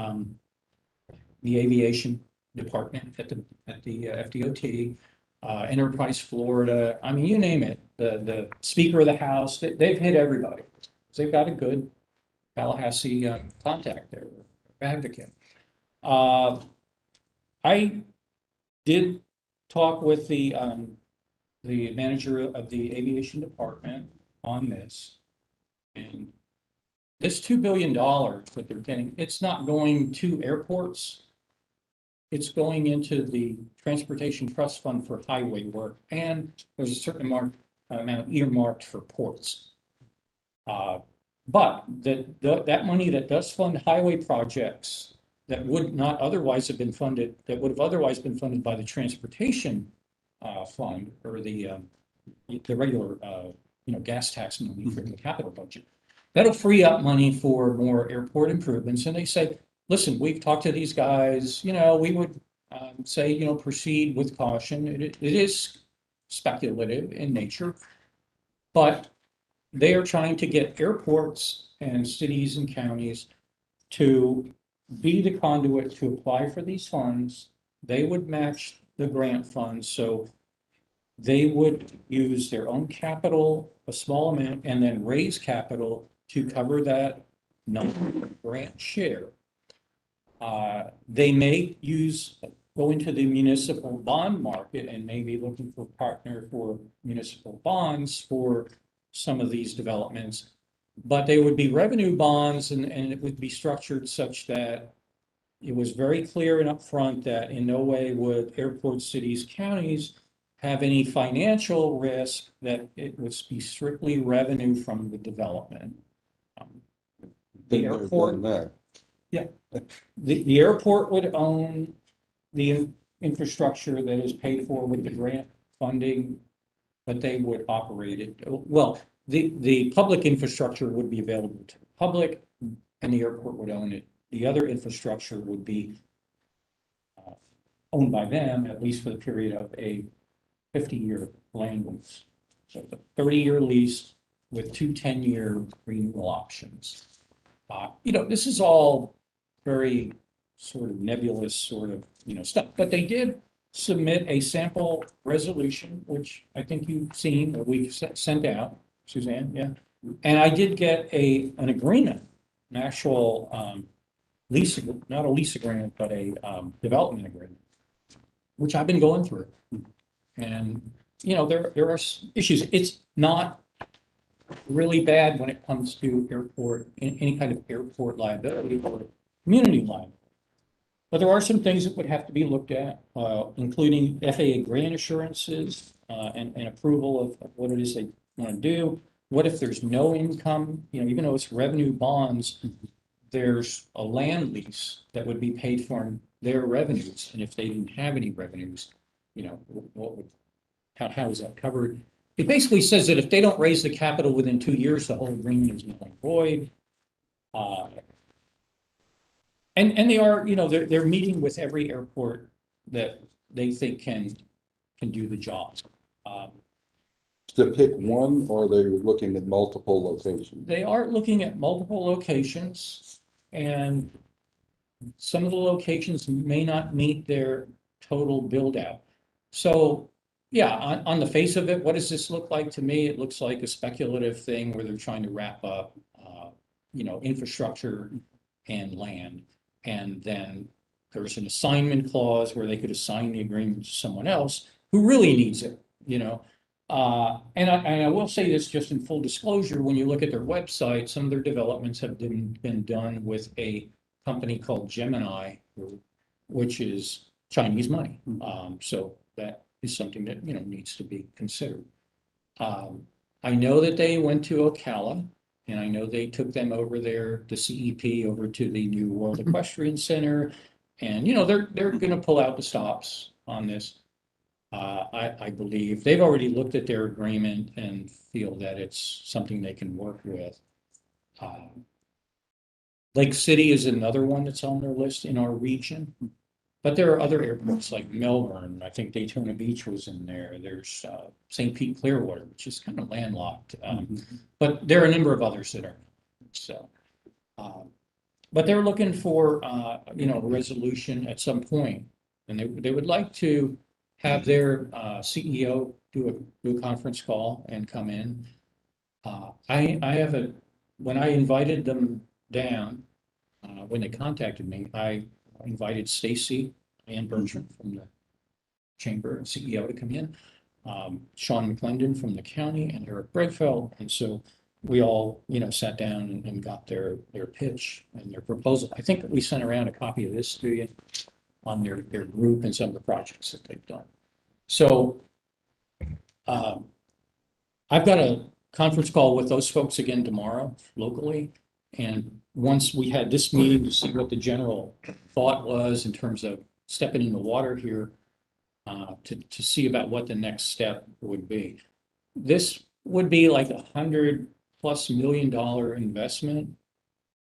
aviation department at the FDOT, Enterprise Florida. I mean, you name it. The Speaker of the House. They've hit everybody. They've got a good Tallahassee contact there, advocate. I did talk with the manager of the aviation department on this, and this $2 billion that they're getting, it's not going to airports. It's going into the Transportation Trust Fund for highway work, and there's a certain amount earmarked for ports. But that money that does fund highway projects that would not otherwise have been funded, that would have otherwise been funded by the transportation fund or the regular gas tax money for the capital budget. That'll free up money for more airport improvements. And they say, listen, we've talked to these guys, we would say, proceed with caution. It is speculative in nature, but they are trying to get airports and cities and counties to be the conduit to apply for these funds. They would match the grant funds, so they would use their own capital, a small amount, and then raise capital to cover that grant share. They may go into the municipal bond market and maybe looking for a partner for municipal bonds for some of these developments, but they would be revenue bonds, and it would be structured such that it was very clear and upfront that in no way would airports, cities, counties have any financial risk, that it would be strictly revenue from the development. The airport, the airport would own the infrastructure that is paid for with the grant funding, but they would operate it. Well, the public infrastructure would be available to the public, and the airport would own it. The other infrastructure would be owned by them, at least for the period of a 50-year land lease. So the 30-year lease with 2 10-year renewal options. This is all very sort of nebulous sort of, stuff, but they did submit a sample resolution, which I think you've seen, that we sent out, Suzanne, yeah. And I did get an agreement, an actual lease, not a lease agreement, but a development agreement, which I've been going through. And, there are issues. It's not really bad when it comes to any kind of airport liability or community liability. But there are some things that would have to be looked at, including FAA grant assurances, and approval of what it is they want to do. What if there's no income, even though it's revenue bonds, there's a land lease that would be paid for their revenues. And if they didn't have any revenues, what would, how is that covered? It basically says that if they don't raise the capital within 2 years, the whole agreement is null and void. And they are, they're meeting with every airport that they think can do the job. To pick one, or they're looking at multiple locations? They are looking at multiple locations, and some of the locations may not meet their total build out. So, yeah, on the face of it, what does this look like to me? It looks like a speculative thing where they're trying to wrap up, infrastructure and land. And then there's an assignment clause where they could assign the agreement to someone else who really needs it, And I will say this just in full disclosure, when you look at their website, some of their developments have been done with a company called Gemini, which is Chinese money. So that is something that, needs to be considered. I know that they went to Ocala, and I know they took them over there, the CEP, over to the new World Equestrian Center. And, they're going to pull out the stops on this. I believe they've already looked at their agreement and feel that it's something they can work with. Lake City is another one that's on their list in our region. But there are other airports like Melbourne. I think Daytona Beach was in there. There's St. Pete Clearwater, which is kind of landlocked. But there are a number of others that are. So, but they're looking for, a resolution at some point. And they would like to have their CEO do a conference call and come in. When I invited them down, when they contacted me, I invited Stacy and Bertram from the chamber CEO to come in, Sean McClendon from the county, and Eric Bredfeld. And so we all, sat down and got their pitch and their proposal. I think we sent around a copy of this to you on their group and some of the projects that they've done. So I've got a conference call with those folks again tomorrow locally. And once we had this meeting to see what the general thought was in terms of stepping in the water here, to see about what the next step would be. This would be like $100+ million investment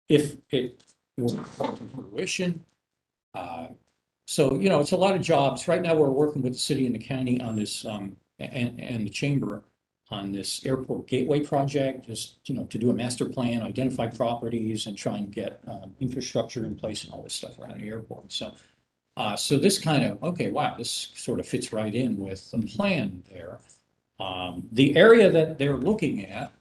if it were to fruition. So, it's a lot of jobs. Right now, we're working with the city and the county on this, and the chamber on this airport gateway project, just, to do a master plan, identify properties, and try and get infrastructure in place and all this stuff around the airport. So, so this kind of, okay, wow, this sort of fits right in with the plan there. The area that they're looking at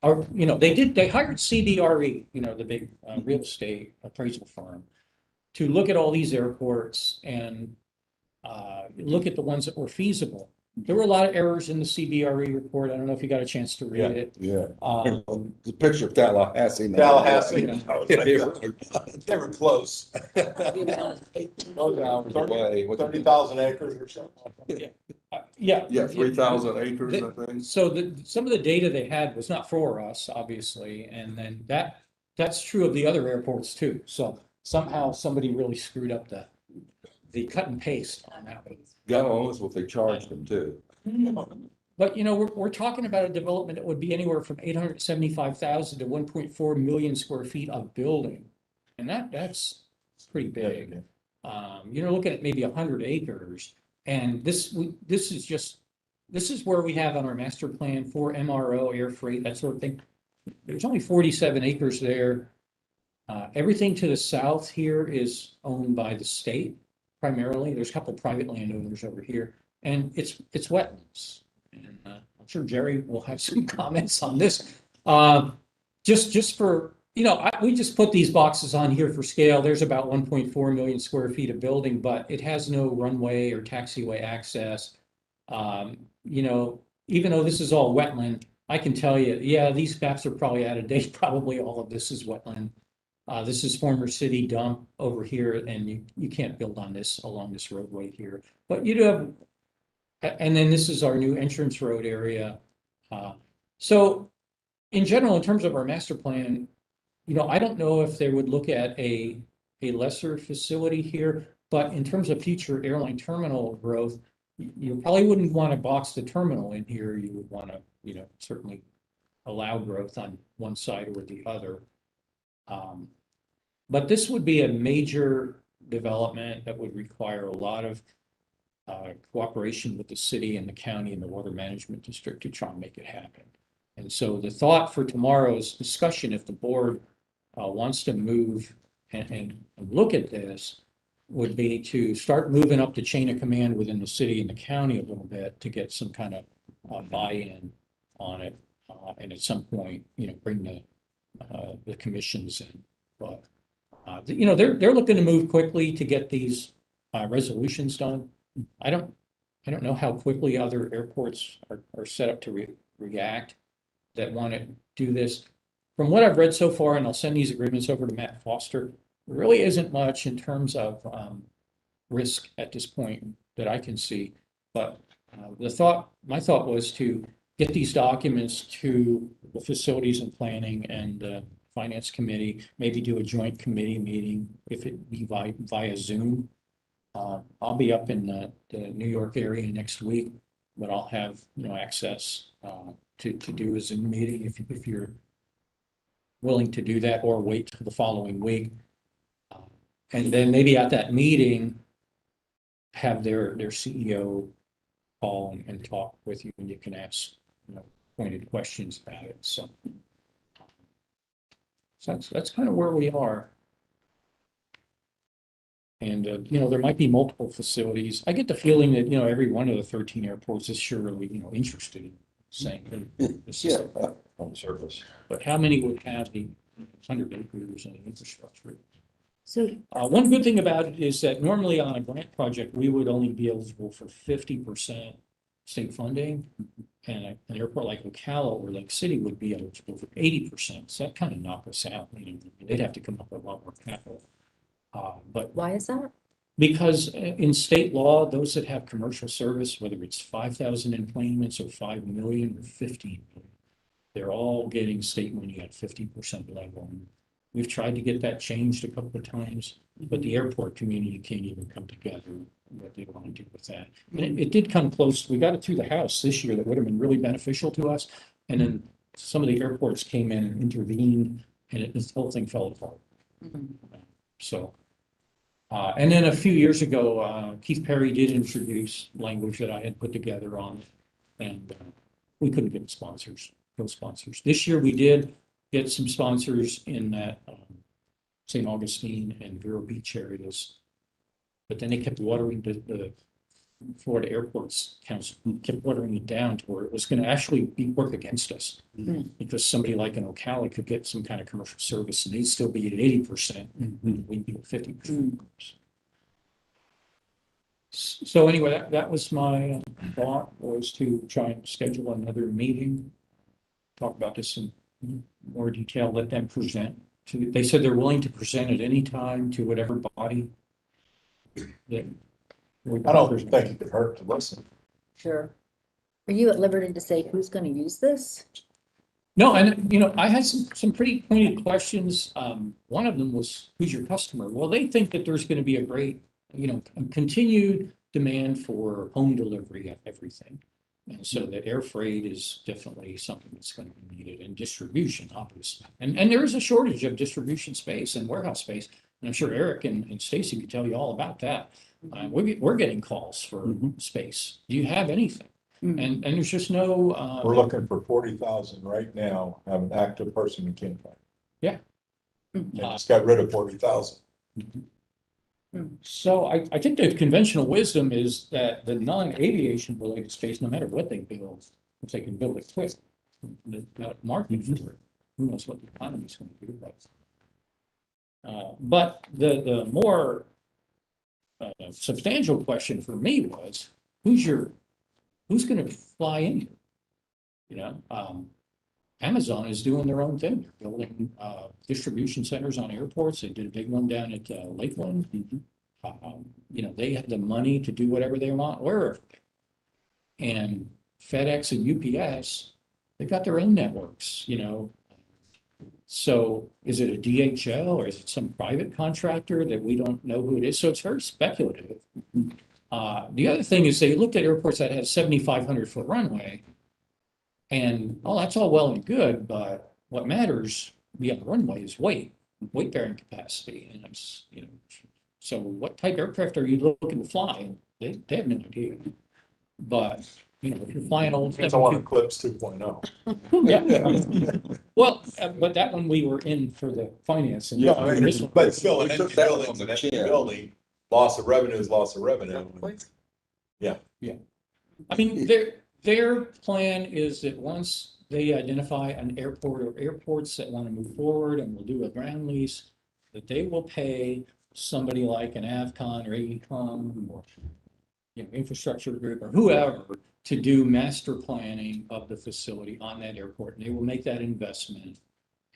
are, they hired CBRE, the big real estate appraisal firm, to look at all these airports and look at the ones that were feasible. There were a lot of errors in the CBRE report. I don't know if you got a chance to read it. Yeah. The picture of Tallahassee. Tallahassee. It's Never close. away. 30,000 acres or something. Yeah. Yeah, 3,000 acres, I think. So some of the data they had was not for us, obviously, and then that's true of the other airports too. So somehow somebody really screwed up the cut and paste on that one. God knows what they charged them too. But we're talking about a development that would be anywhere from 875,000 to 1.4 million square feet of building, and that's pretty big. Looking at maybe 100 acres, and this is where we have on our master plan for MRO, air freight, that sort of thing. There's only 47 acres there. Everything to the south here is owned by the state primarily. There's a couple private landowners over here, and it's wetlands. And I'm sure Jerry will have some comments on this. Just for, we just put these boxes on here for scale. There's about 1.4 million square feet of building, but it has no runway or taxiway access. Even though this is all wetland, I can tell you, yeah, these maps are probably out of date. Probably all of this is wetland. This is former city dump over here, and you can't build on this along this roadway here. But you do have, and then this is our new entrance road area. So in general, in terms of our master plan, I don't know if they would look at a lesser facility here, but in terms of future airline terminal growth, you probably wouldn't want to box the terminal in here. You would want to, certainly allow growth on one side or the other. But this would be a major development that would require a lot of cooperation with the city and the county and the water management district to try and make it happen. And so the thought for tomorrow's discussion, if the board wants to move and look at this, would be to start moving up the chain of command within the city and the county a little bit to get some kind of buy-in on it. And at some point, bring the commissions in. But, they're looking to move quickly to get these resolutions done. I don't know how quickly other airports are set up to react that want to do this. From what I've read so far, and I'll send these agreements over to Matt Foster, there really isn't much in terms of risk at this point that I can see. But my thought was to get these documents to the facilities and planning and finance committee, maybe do a joint committee meeting if it be via Zoom. I'll be up in the New York area next week, but I'll have access to do a Zoom meeting if you're willing to do that, or wait till the following week. And then maybe at that meeting, have their CEO call and talk with you, and you can ask pointed questions about it. So that's kind of where we are. And, there might be multiple facilities. I get the feeling that, every one of the 13 airports is surely, interested in saying, this is, On surface. but how many would have the 100 acres and infrastructure? So, One good thing about it is that normally on a grant project, we would only be eligible for 50% state funding. And an airport like Ocala or Lake City would be eligible for 80%. So that kind of knocked us out. They'd have to come up with a lot more capital. But why is that? because in state law, those that have commercial service, whether it's 5,000 enplanements or 5 million or 15 million, they're all getting state money at 50% level. And we've tried to get that changed a couple of times, but the airport community can't even come together what they want to do with that. And it did come close. We got it through the House this year that would have been really beneficial to us. And then some of the airports came in and intervened, and this whole thing fell apart. So. And then a few years ago, Keith Perry did introduce language that I had put together on, and we couldn't get sponsors, co-sponsors. This year we did get some sponsors in that St. Augustine and Vero Beach areas, but then they kept watering the Florida Airports Council kept watering it down to where it was going to actually work against us, because somebody like an Ocala could get some kind of commercial service and they'd still be at 80%, and we'd be at 50%. So anyway, that was my thought, was to try and schedule another meeting, talk about this in more detail, let them present. They said they're willing to present at any time to whatever body that. I don't think it could hurt to listen. Sure. Are you at liberty to say who's going to use this? No, and I had some pretty pointed questions. One of them was, who's your customer? Well, they think that there's going to be a great, continued demand for home delivery of everything. And so the air freight is definitely something that's going to be needed, and distribution, obviously. And there is a shortage of distribution space and warehouse space. And I'm sure Eric and Stacy could tell you all about that. We're getting calls for space. Do you have anything? And there's just no. We're looking for 40,000 right now, have an active person in King County. Yeah. And just got rid of 40,000. So I think the conventional wisdom is that the non-aviation related space, no matter what they build, if they can build it quick, the market for it, who knows what the economy is going to do. But the more substantial question for me was, who's going to fly in here? Amazon is doing their own thing. They're building distribution centers on airports. They did a big one down at Lakeland. You know, they have the money to do whatever they want, wherever. And FedEx and UPS, they've got their own networks, you know. So is it a DHL or is it some private contractor that we don't know who it is? So it's very speculative. The other thing is they looked at airports that had 7,500-foot runway. And, oh, that's all well and good, but what matters beyond the runway is weight bearing capacity. And it's, you know, so what type of aircraft are you looking to fly? They have no idea. But, you know, if you're flying old. It's all on Eclipse 2.0. Yeah. Well, but that one we were in for the finance. And this one- But still, an We engine took that building, on the an engine chin. building, loss of revenue is loss of revenue. I mean, their plan is that once they identify an airport or airports that want to move forward and will do a ground lease, that they will pay somebody like an Avcon or AECOM or, you know, infrastructure group or whoever to do master planning of the facility on that airport. And they will make that investment.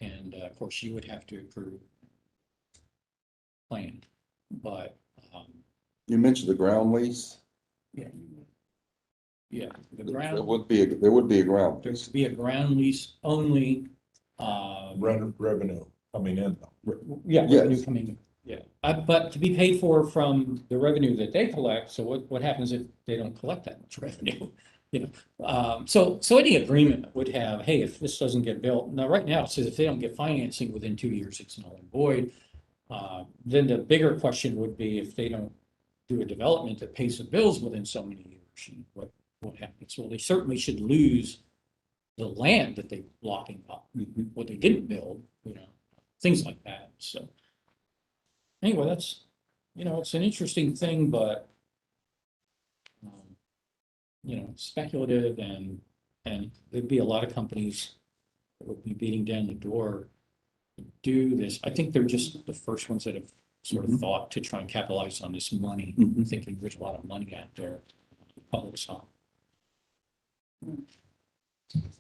And of course, you would have to approve plan. But You mentioned the ground lease. yeah, the There ground, would be, a ground there lease. would be a ground lease only. Revenue coming in. Yeah, Yes. revenue coming in, yeah. But to be paid for from the revenue that they collect, so what happens if they don't collect that much revenue? You know, so any agreement would have, hey, if this doesn't get built, now right now it says if they don't get financing within 2 years, it's null and void. Then the bigger question would be if they don't do a development that pays the bills within so many years, what happens? Well, they certainly should lose the land that they locking up, what they didn't build, you know, things like that. So anyway, that's, you know, it's an interesting thing, but you know, speculative and there'd be a lot of companies that would be beating down the door to do this. I think they're just the first ones that have sort of thought to try and capitalize on this money, thinking there's a lot of money out there. Public side.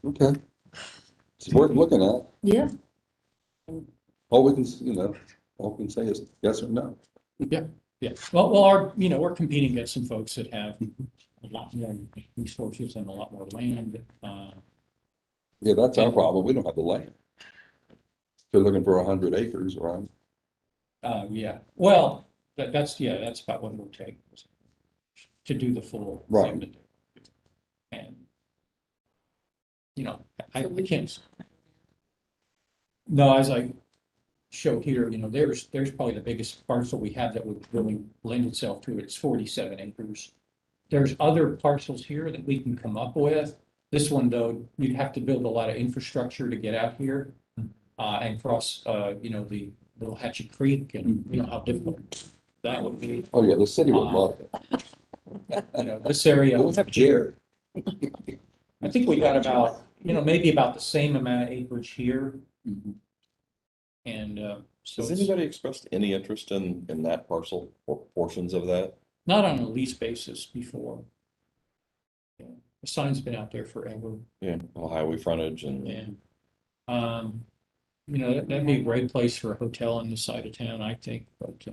Okay. It's worth looking at. Yeah. All we can, all we can say is yes or no. Yeah. Well, our, you know, we're competing against some folks that have a lot more resources and a lot more land. Yeah, that's our problem. We don't have the land. They're looking for 100 acres, right? Yeah, well, that's about what it would take to do the full. Right. thing. And, you know, I can't. No, as I show here, you know, there's probably the biggest parcel we have that would really lend itself to it. It's 47 acres. There's other parcels here that we can come up with. This one, though, you'd have to build a lot of infrastructure to get out here and cross, you know, the Little Hatchet Creek, and you know how difficult that would be. Oh, yeah, the city would love it. You know, this area. We'll have Jared. I think we got about, you know, maybe about the same amount of acreage here. And so Has it's anybody expressed any interest in that parcel or portions of that? not on a lease basis before. Yeah, the sign's been out there forever. Yeah, well, highway frontage and. And, you know, that'd be a great place for a hotel on the side of town, I think, but, you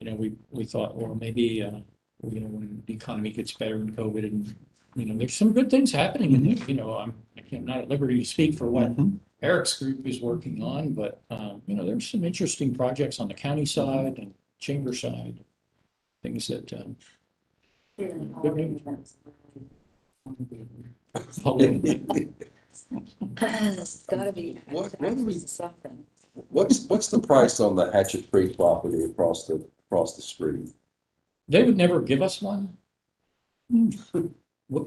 know, we thought, well, maybe, you know, when the economy gets better in COVID and, you know, there's some good things happening in there, you know, I'm not at liberty to speak for what Eric's group is working on, but, you know, there's some interesting projects on the county side and chamber side, things that, It's gotta be. What do we- Something. What's the price on the Hatchet Creek property across the street? They would never give us one.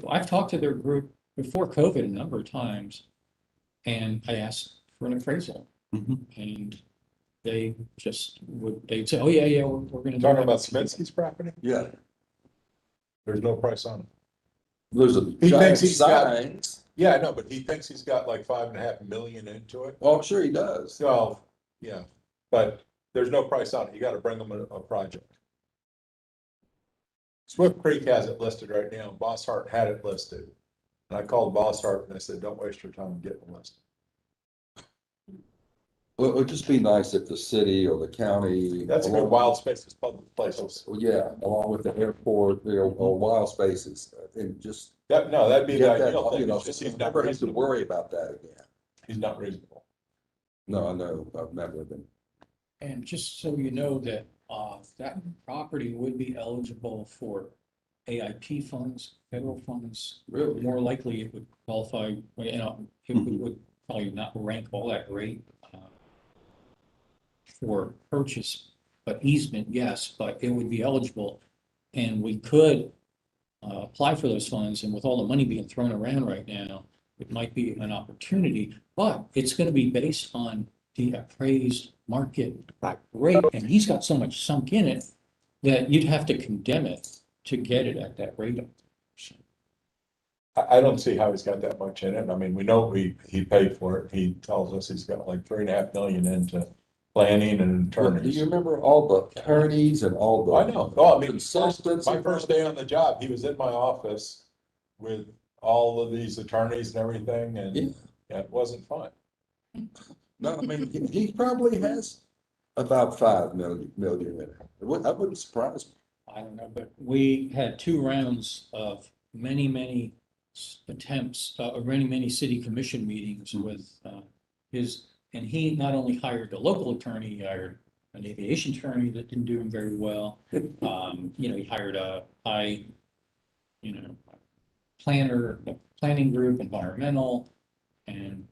I've talked to their group before COVID a number of times, and I asked for an appraisal, and they just they'd say, oh, yeah, we're gonna. Talking about Sminsky's property? Yeah. There's no price on it. There's a He giant thinks he's got- sign. Yeah, I know, but he thinks he's got like 5.5 million into it. Well, I'm sure he does. So, yeah, but there's no price on it. You gotta bring them a project. Swift Creek has it listed right now. Boss Hart had it listed. And I called Boss Hart and I said, don't waste your time getting a list. Well, it would just be nice if the city or the county. That's a good wild spaces, public places. Well, yeah, along with the airport, or wild spaces, and just. No, that'd be the get that, ideal thing. you know, It's just he's not never have to reasonable. worry about that again. He's not reasonable. No, I know, I've never been. And just so you know that, that property would be eligible for AIP funds, federal funds. Really? More likely it would qualify, well, you know, it would probably not rank all that great, for purchase, but easement, yes, but it would be eligible. And we could, apply for those funds, and with all the money being thrown around right now, it might be an opportunity, but it's gonna be based on the appraised market rate, and he's got so much sunk in it that you'd have to condemn it to get it at that rate. I don't see how he's got that much in it. I mean, we know he paid for it. He tells us he's got like 3.5 million into planning and Do attorneys. you remember all the attorneys and all the? I know. Oh, I mean, Consultants. my first day on the job, he was in my office with all of these attorneys and everything, and yeah, it wasn't fun. No, I mean, he probably has about 5 million in it. That wouldn't surprise me. I don't know, but we had 2 rounds of many attempts, or many city commission meetings with, and he not only hired a local attorney, he hired an aviation attorney that didn't do him very well. You know, he hired a high, you know, planner, a planning group, environmental, and,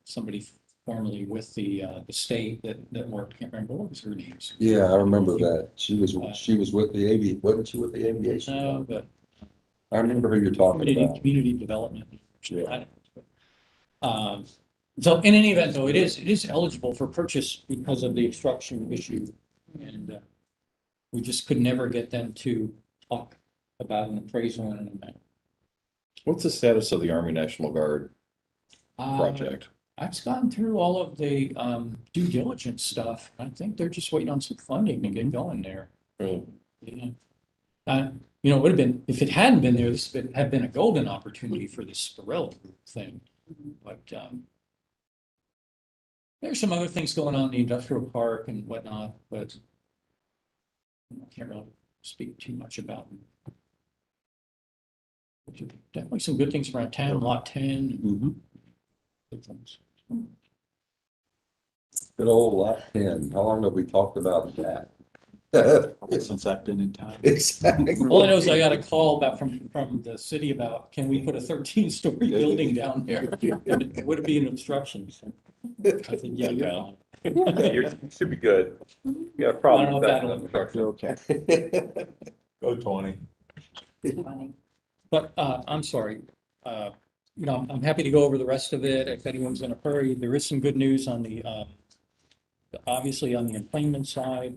somebody formerly with the state that worked, can't remember what was her name. Yeah, I remember that. She was with the wasn't she with the aviation? No, but I remember who you're talking about. community development. Yeah. So in any event, though, it is eligible for purchase because of the obstruction issue. And we just could never get them to talk about an appraisal and an amount. What's the status of the Army National Guard project? I've gone through all of the due diligence stuff. I think they're just waiting on some funding to get going there. Really? Yeah. You know, it would have been, if it hadn't been there, this would have been a golden opportunity for this Burrell Group thing. But there's some other things going on in the industrial park and whatnot, but I can't really speak too much about them. Definitely some good things around town, lot 10. Good things. Good old lot 10. How long have we talked about that? Since I've been in town. Exactly. All I know is I got a call about from the city about, can we put a 13-story building down there? Would it be an obstruction? I said, yeah, You should be good. You got a I don't problem know with if that. that'll- Okay. Go 20. But I'm sorry, you know, I'm happy to go over the rest of it if anyone's in a hurry. There is some good news on the, obviously on the employment side.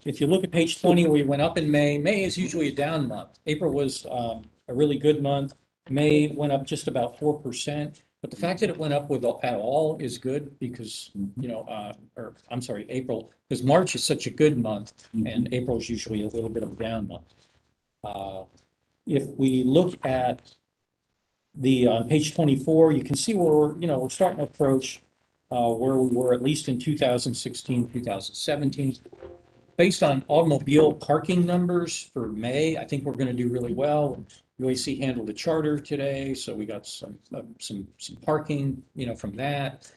If you look at page 20, we went up in May. May is usually a down month. April was a really good month. May went up just about 4%. But the fact that it went up at all is good because, you know, or I'm sorry, April, because March is such a good month and April is usually a little bit of a down month. If we look at the page 24, you can see where we're starting to approach where we were at least in 2016, 2017. Based on automobile parking numbers for May, I think we're going to do really well. UAC handled the charter today, so we got some parking, you know, from that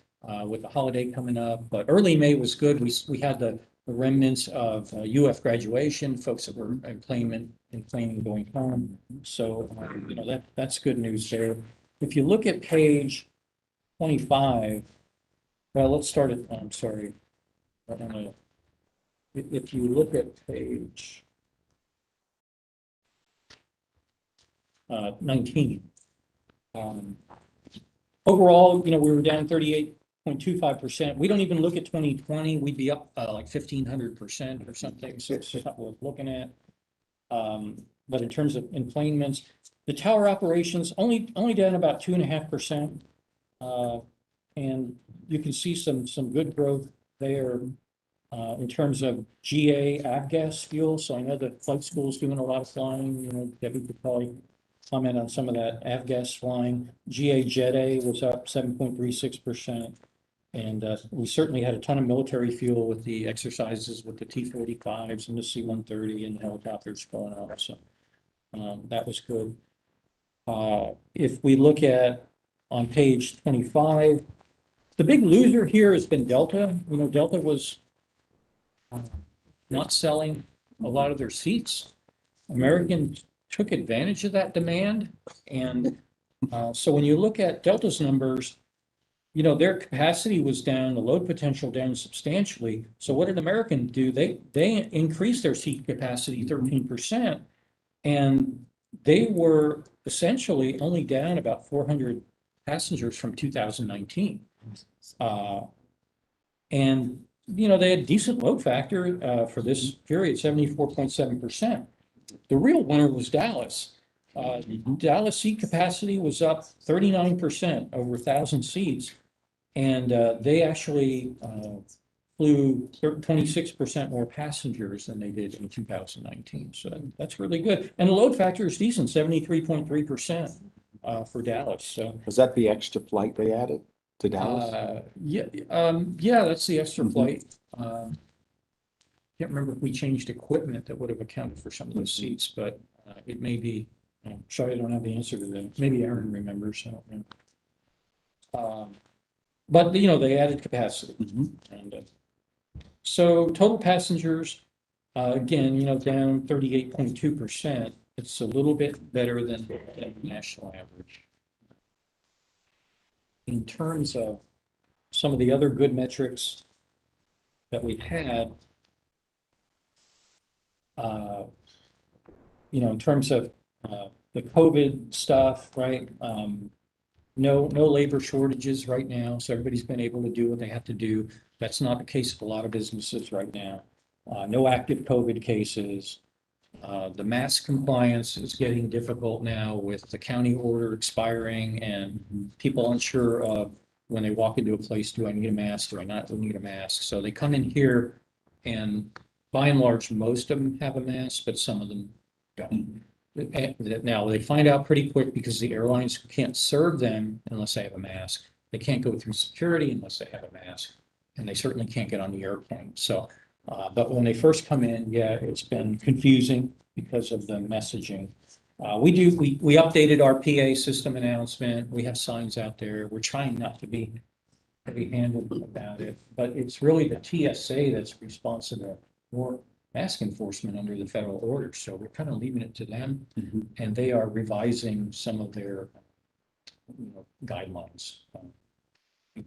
with the holiday coming up. But early May was good. We had the remnants of UF graduation, folks that were in claiming going home. So you know that's good news there. If you look at page 25, well, let's start at. I'm sorry, I don't know. If you look at page 19, overall, you know, we were down 38.25%. We don't even look at 2020. We'd be up like 1,500% or something. So it's not worth looking at. But in terms of employments, the tower operations only down about 2.5%. And you can see some good growth there. In terms of GA avgas fuel, so I know that flight school is doing a lot of flying. You know, Debbie could probably comment on some of that avgas flying. GA Jet A was up 7.36%. And we certainly had a ton of military fuel with the exercises with the T-45s and the C-130 and helicopters going up. So that was good. If we look at on page 25, the big loser here has been Delta. You know, Delta was not selling a lot of their seats. American took advantage of that demand. And so when you look at Delta's numbers, you know, their capacity was down, the load potential down substantially. So what did American do? They increased their seat capacity 13%, and they were essentially only down about 400 passengers from 2019. And, you know, they had decent load factor for this period, 74.7%. The real winner was Dallas. Dallas seat capacity was up 39%, over 1,000 seats. And they actually flew 26% more passengers than they did in 2019. So that's really good. And the load factor is decent, 73.3% for Dallas. So Was that the extra flight they added to Dallas? yeah, that's the extra flight. Can't remember if we changed equipment that would have accounted for some of those seats, but it may be. I'm sorry, I don't have the answer to that. Maybe Aaron remembers. I don't know. But, you know, they added capacity. And so total passengers, again, you know, down 38.2%. It's a little bit better than the national average. In terms of some of the other good metrics that we've had, you know, in terms of the COVID stuff, right? No labor shortages right now, so everybody's been able to do what they have to do. That's not the case with a lot of businesses right now. No active COVID cases. The mask compliance is getting difficult now with the county order expiring and people unsure of when they walk into a place, do I need a mask? Do I not need a mask? So they come in here and by and large, most of them have a mask, but some of them don't. Now, they find out pretty quick because the airlines can't serve them unless they have a mask. They can't go through security unless they have a mask, and they certainly can't get on the airplane. So, but when they first come in, yeah, it's been confusing because of the messaging. We updated our PA system announcement. We have signs out there. We're trying not to be heavy-handed about it, but it's really the TSA that's responsible for mask enforcement under the federal order. So we're kind of leaving it to them, and they are revising some of their guidelines.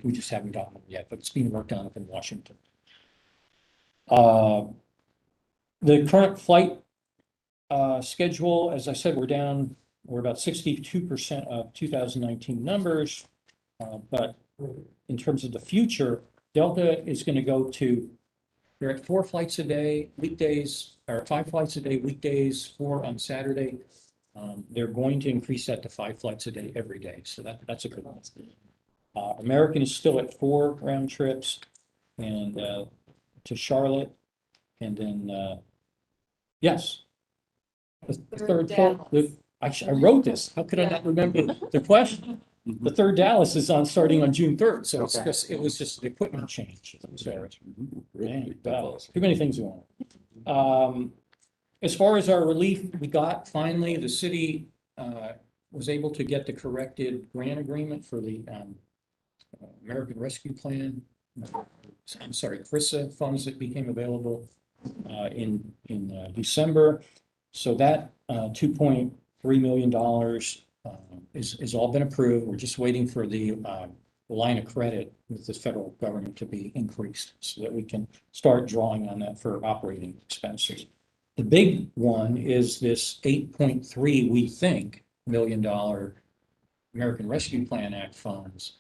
We just haven't gotten them yet, but it's being worked on up in Washington. The current flight schedule, as I said, we're about 62% of 2019 numbers, but in terms of the future, Delta is going to go to, they're at 4 flights a day, weekdays, or 5 flights a day, weekdays, 4 on Saturday. They're going to increase that to 5 flights a day every day. So that's a good one. American is still at 4 round trips and to Charlotte. And then, yes. The third I wrote this. How could I not remember the question? The third Dallas is starting on June 3rd. So it was just the equipment change. So, too many things going on. As far as our relief, we got finally, the city was able to get the corrected grant agreement for the American Rescue Plan. I'm sorry, CRISA funds that became available in December. So that $2.3 million is all been approved. We're just waiting for the line of credit with the federal government to be increased so that we can start drawing on that for operating expenses. The big one is this 8.3, we think, $1 million American Rescue Plan Act funds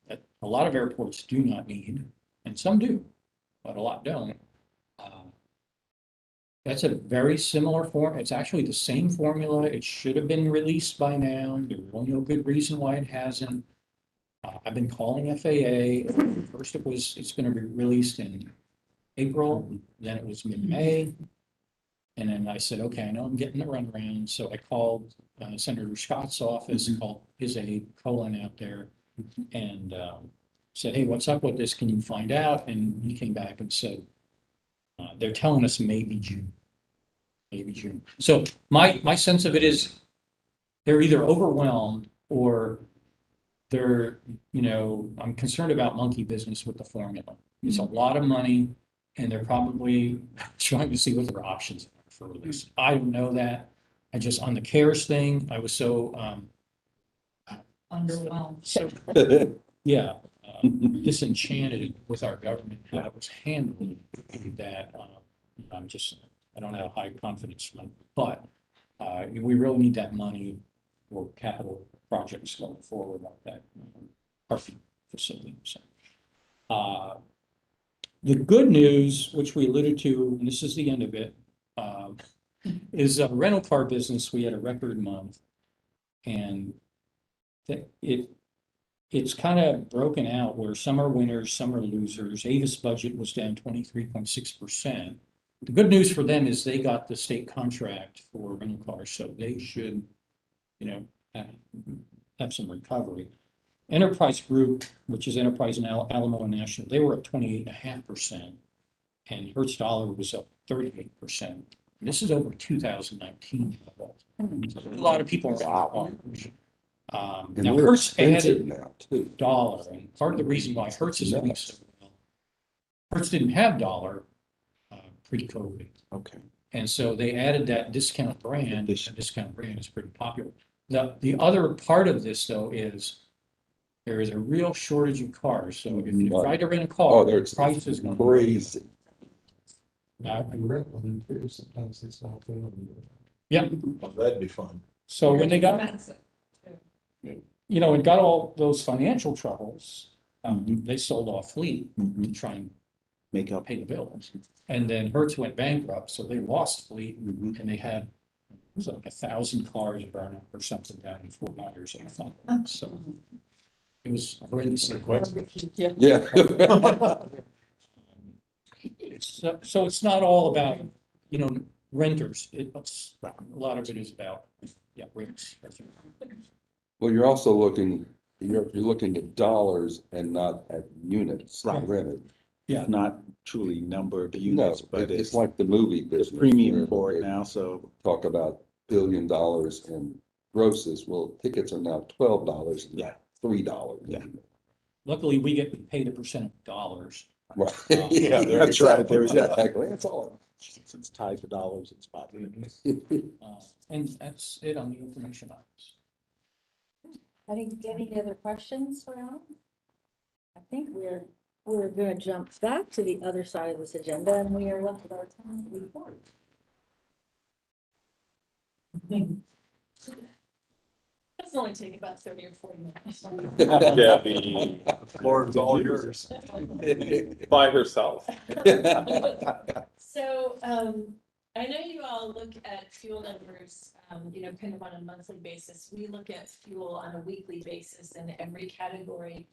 that a lot of airports do not need, and some do, but a lot don't. That's a very similar form. It's actually the same formula. It should have been released by now. There's no good reason why it hasn't. I've been calling FAA. First it's going to be released in April, then it was mid-May. And then I said, okay, I know I'm getting the runaround, so I called Senator Scott's office, called his aide, Colin out there, and said, hey, what's up with this? Can you find out? And he came back and said, they're telling us maybe June. Maybe June. So my sense of it is they're either overwhelmed or they're, I'm concerned about monkey business with the formula. It's a lot of money and they're probably trying to see what their options are for release. I don't know that. I just, on the CARES thing, I was so, Underwhelmed. so, yeah, disenchanted with our government, how it was handled, that I don't have high confidence, but we really need that money for capital projects going forward like that parking facility. So, the good news, which we alluded to, and this is the end of it, is a rental car business. We had a record month, and it's kind of broken out where some are winners, some are losers. Avis budget was down 23.6%. The good news for them is they got the state contract for rental cars, so they should, have some recovery. Enterprise Group, which is Enterprise and Alamo and National, they were up 28.5%, and Hertz Dollar was up 38%. This is over 2019 level. A lot of people are And now they're Hertz expensive added now too. dollar, and part of the reason why Hertz is doing so well, Hertz didn't have dollar pre-COVID. Okay. And so they added that discount brand. This discount brand is pretty popular. The other part of this, though, is there is a real shortage of cars. So if you try to rent a car, Oh, the they're price is going to crazy. Yeah. Well, that'd be fun. So when they got, and got all those financial troubles, they sold off fleet to try and Make up. pay the bills. And then Hertz went bankrupt, so they lost fleet, and they had, it was like 1,000 cars burn up or something down in Fort Myers, I thought. So it was horrendous. Yeah. So it's not all about, renters. It's, a lot of it is about, rents. Well, you're also looking, you're looking at dollars and not at units Right. rented. Yeah. Not truly number of No, units, but it's like the movie the business. premium where for it they now, so. Talk about $1 billion in grosses. Well, tickets are now $12, Yeah. $3. Yeah. Luckily, we get paid a percent of dollars. Right. Yeah, that's right. There's that. Exactly. That's all. Since it's tied to dollars, it's about. And that's it on the information items. Any other questions for Alan? I think we're going to jump back to the other side of this agenda, and we are left with our town report. It's only take about 30 or 40 minutes. Yeah, the floor is all yours. By herself. So, I know you all look at fuel numbers, kind of on a monthly basis. We look at fuel on a weekly basis in every category.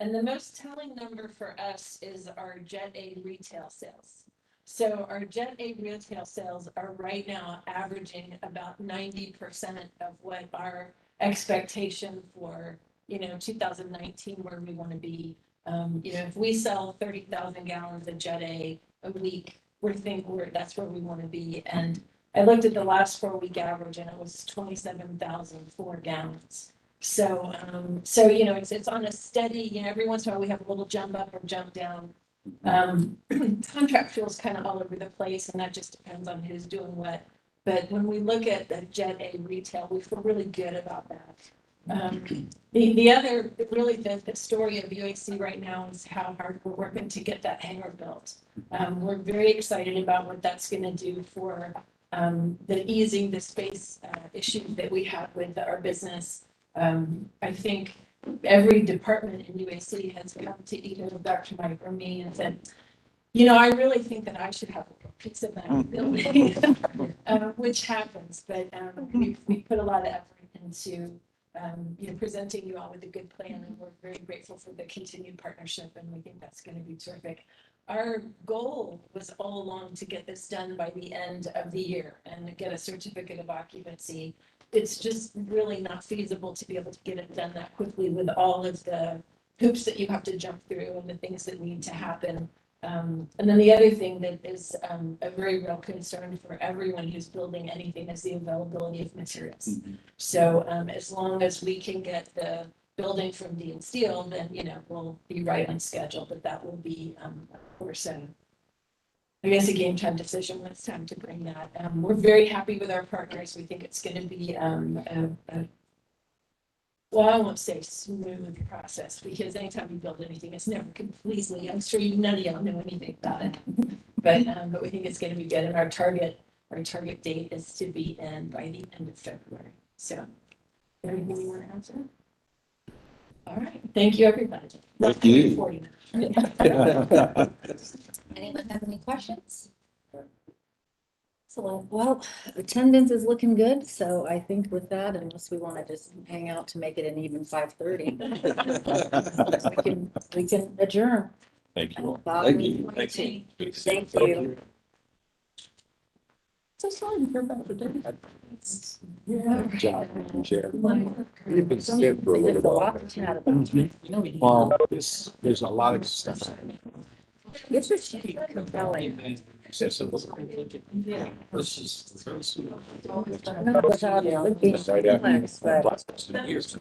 And the most telling number for us is our Jet A retail sales. So our Jet A retail sales are right now averaging about 90% of what our expectation for, 2019, where we want to be. If we sell 30,000 gallons of Jet A week, that's where we want to be. And I looked at the last 4-week average and it was 27,004 gallons. So, it's on a steady, every once in a while we have a little jump up or jump down. Contract fuel's kind of all over the place, and that just depends on who's doing what. But when we look at the Jet A retail, we feel really good about that. The other, really the story of UAC right now is how hard we're working to get that hangar built. We're very excited about what that's going to do for the easing the space issues that we have with our business. I think every department in UAC has come to either Dr. Mike or me and said, I really think that I should have a piece of that building, which happens, but we've put a lot of effort into presenting you all with a good plan, and we're very grateful for the continued partnership, and we think that's going to be terrific. our goal was all along to get this done by the end of the year and get a certificate of occupancy. It's just really not feasible to be able to get it done that quickly with all of the hoops that you have to jump through and the things that need to happen. And then the other thing that is a very real concern for everyone who's building anything is the availability of materials. So as long as we can get the building from Dean Steel, then, you know, we'll be right on schedule, but that will be, of course, I guess a game time decision when it's time to bring that. We're very happy with our partners. We think it's going to be, well, I won't say smooth process, because anytime you build anything, it's never completely, I'm sure none of y'all know anything about it. But we think it's going to be good, and our target date is to be in by the end of February. So, anything you want to answer? All right, thank you, everybody. Thank you. Anyone have any questions? Excellent. Well, attendance is looking good, so I think with that, unless we want to just hang out to make it an even 5:30, we can adjourn. Thank you. Thank you. Thank you. So sorry to hear about the day. Good job, Chair. You've been sick for a little while. Well, there's a lot of stuff. It's just compelling. This is. Not without it would be complex, but Years.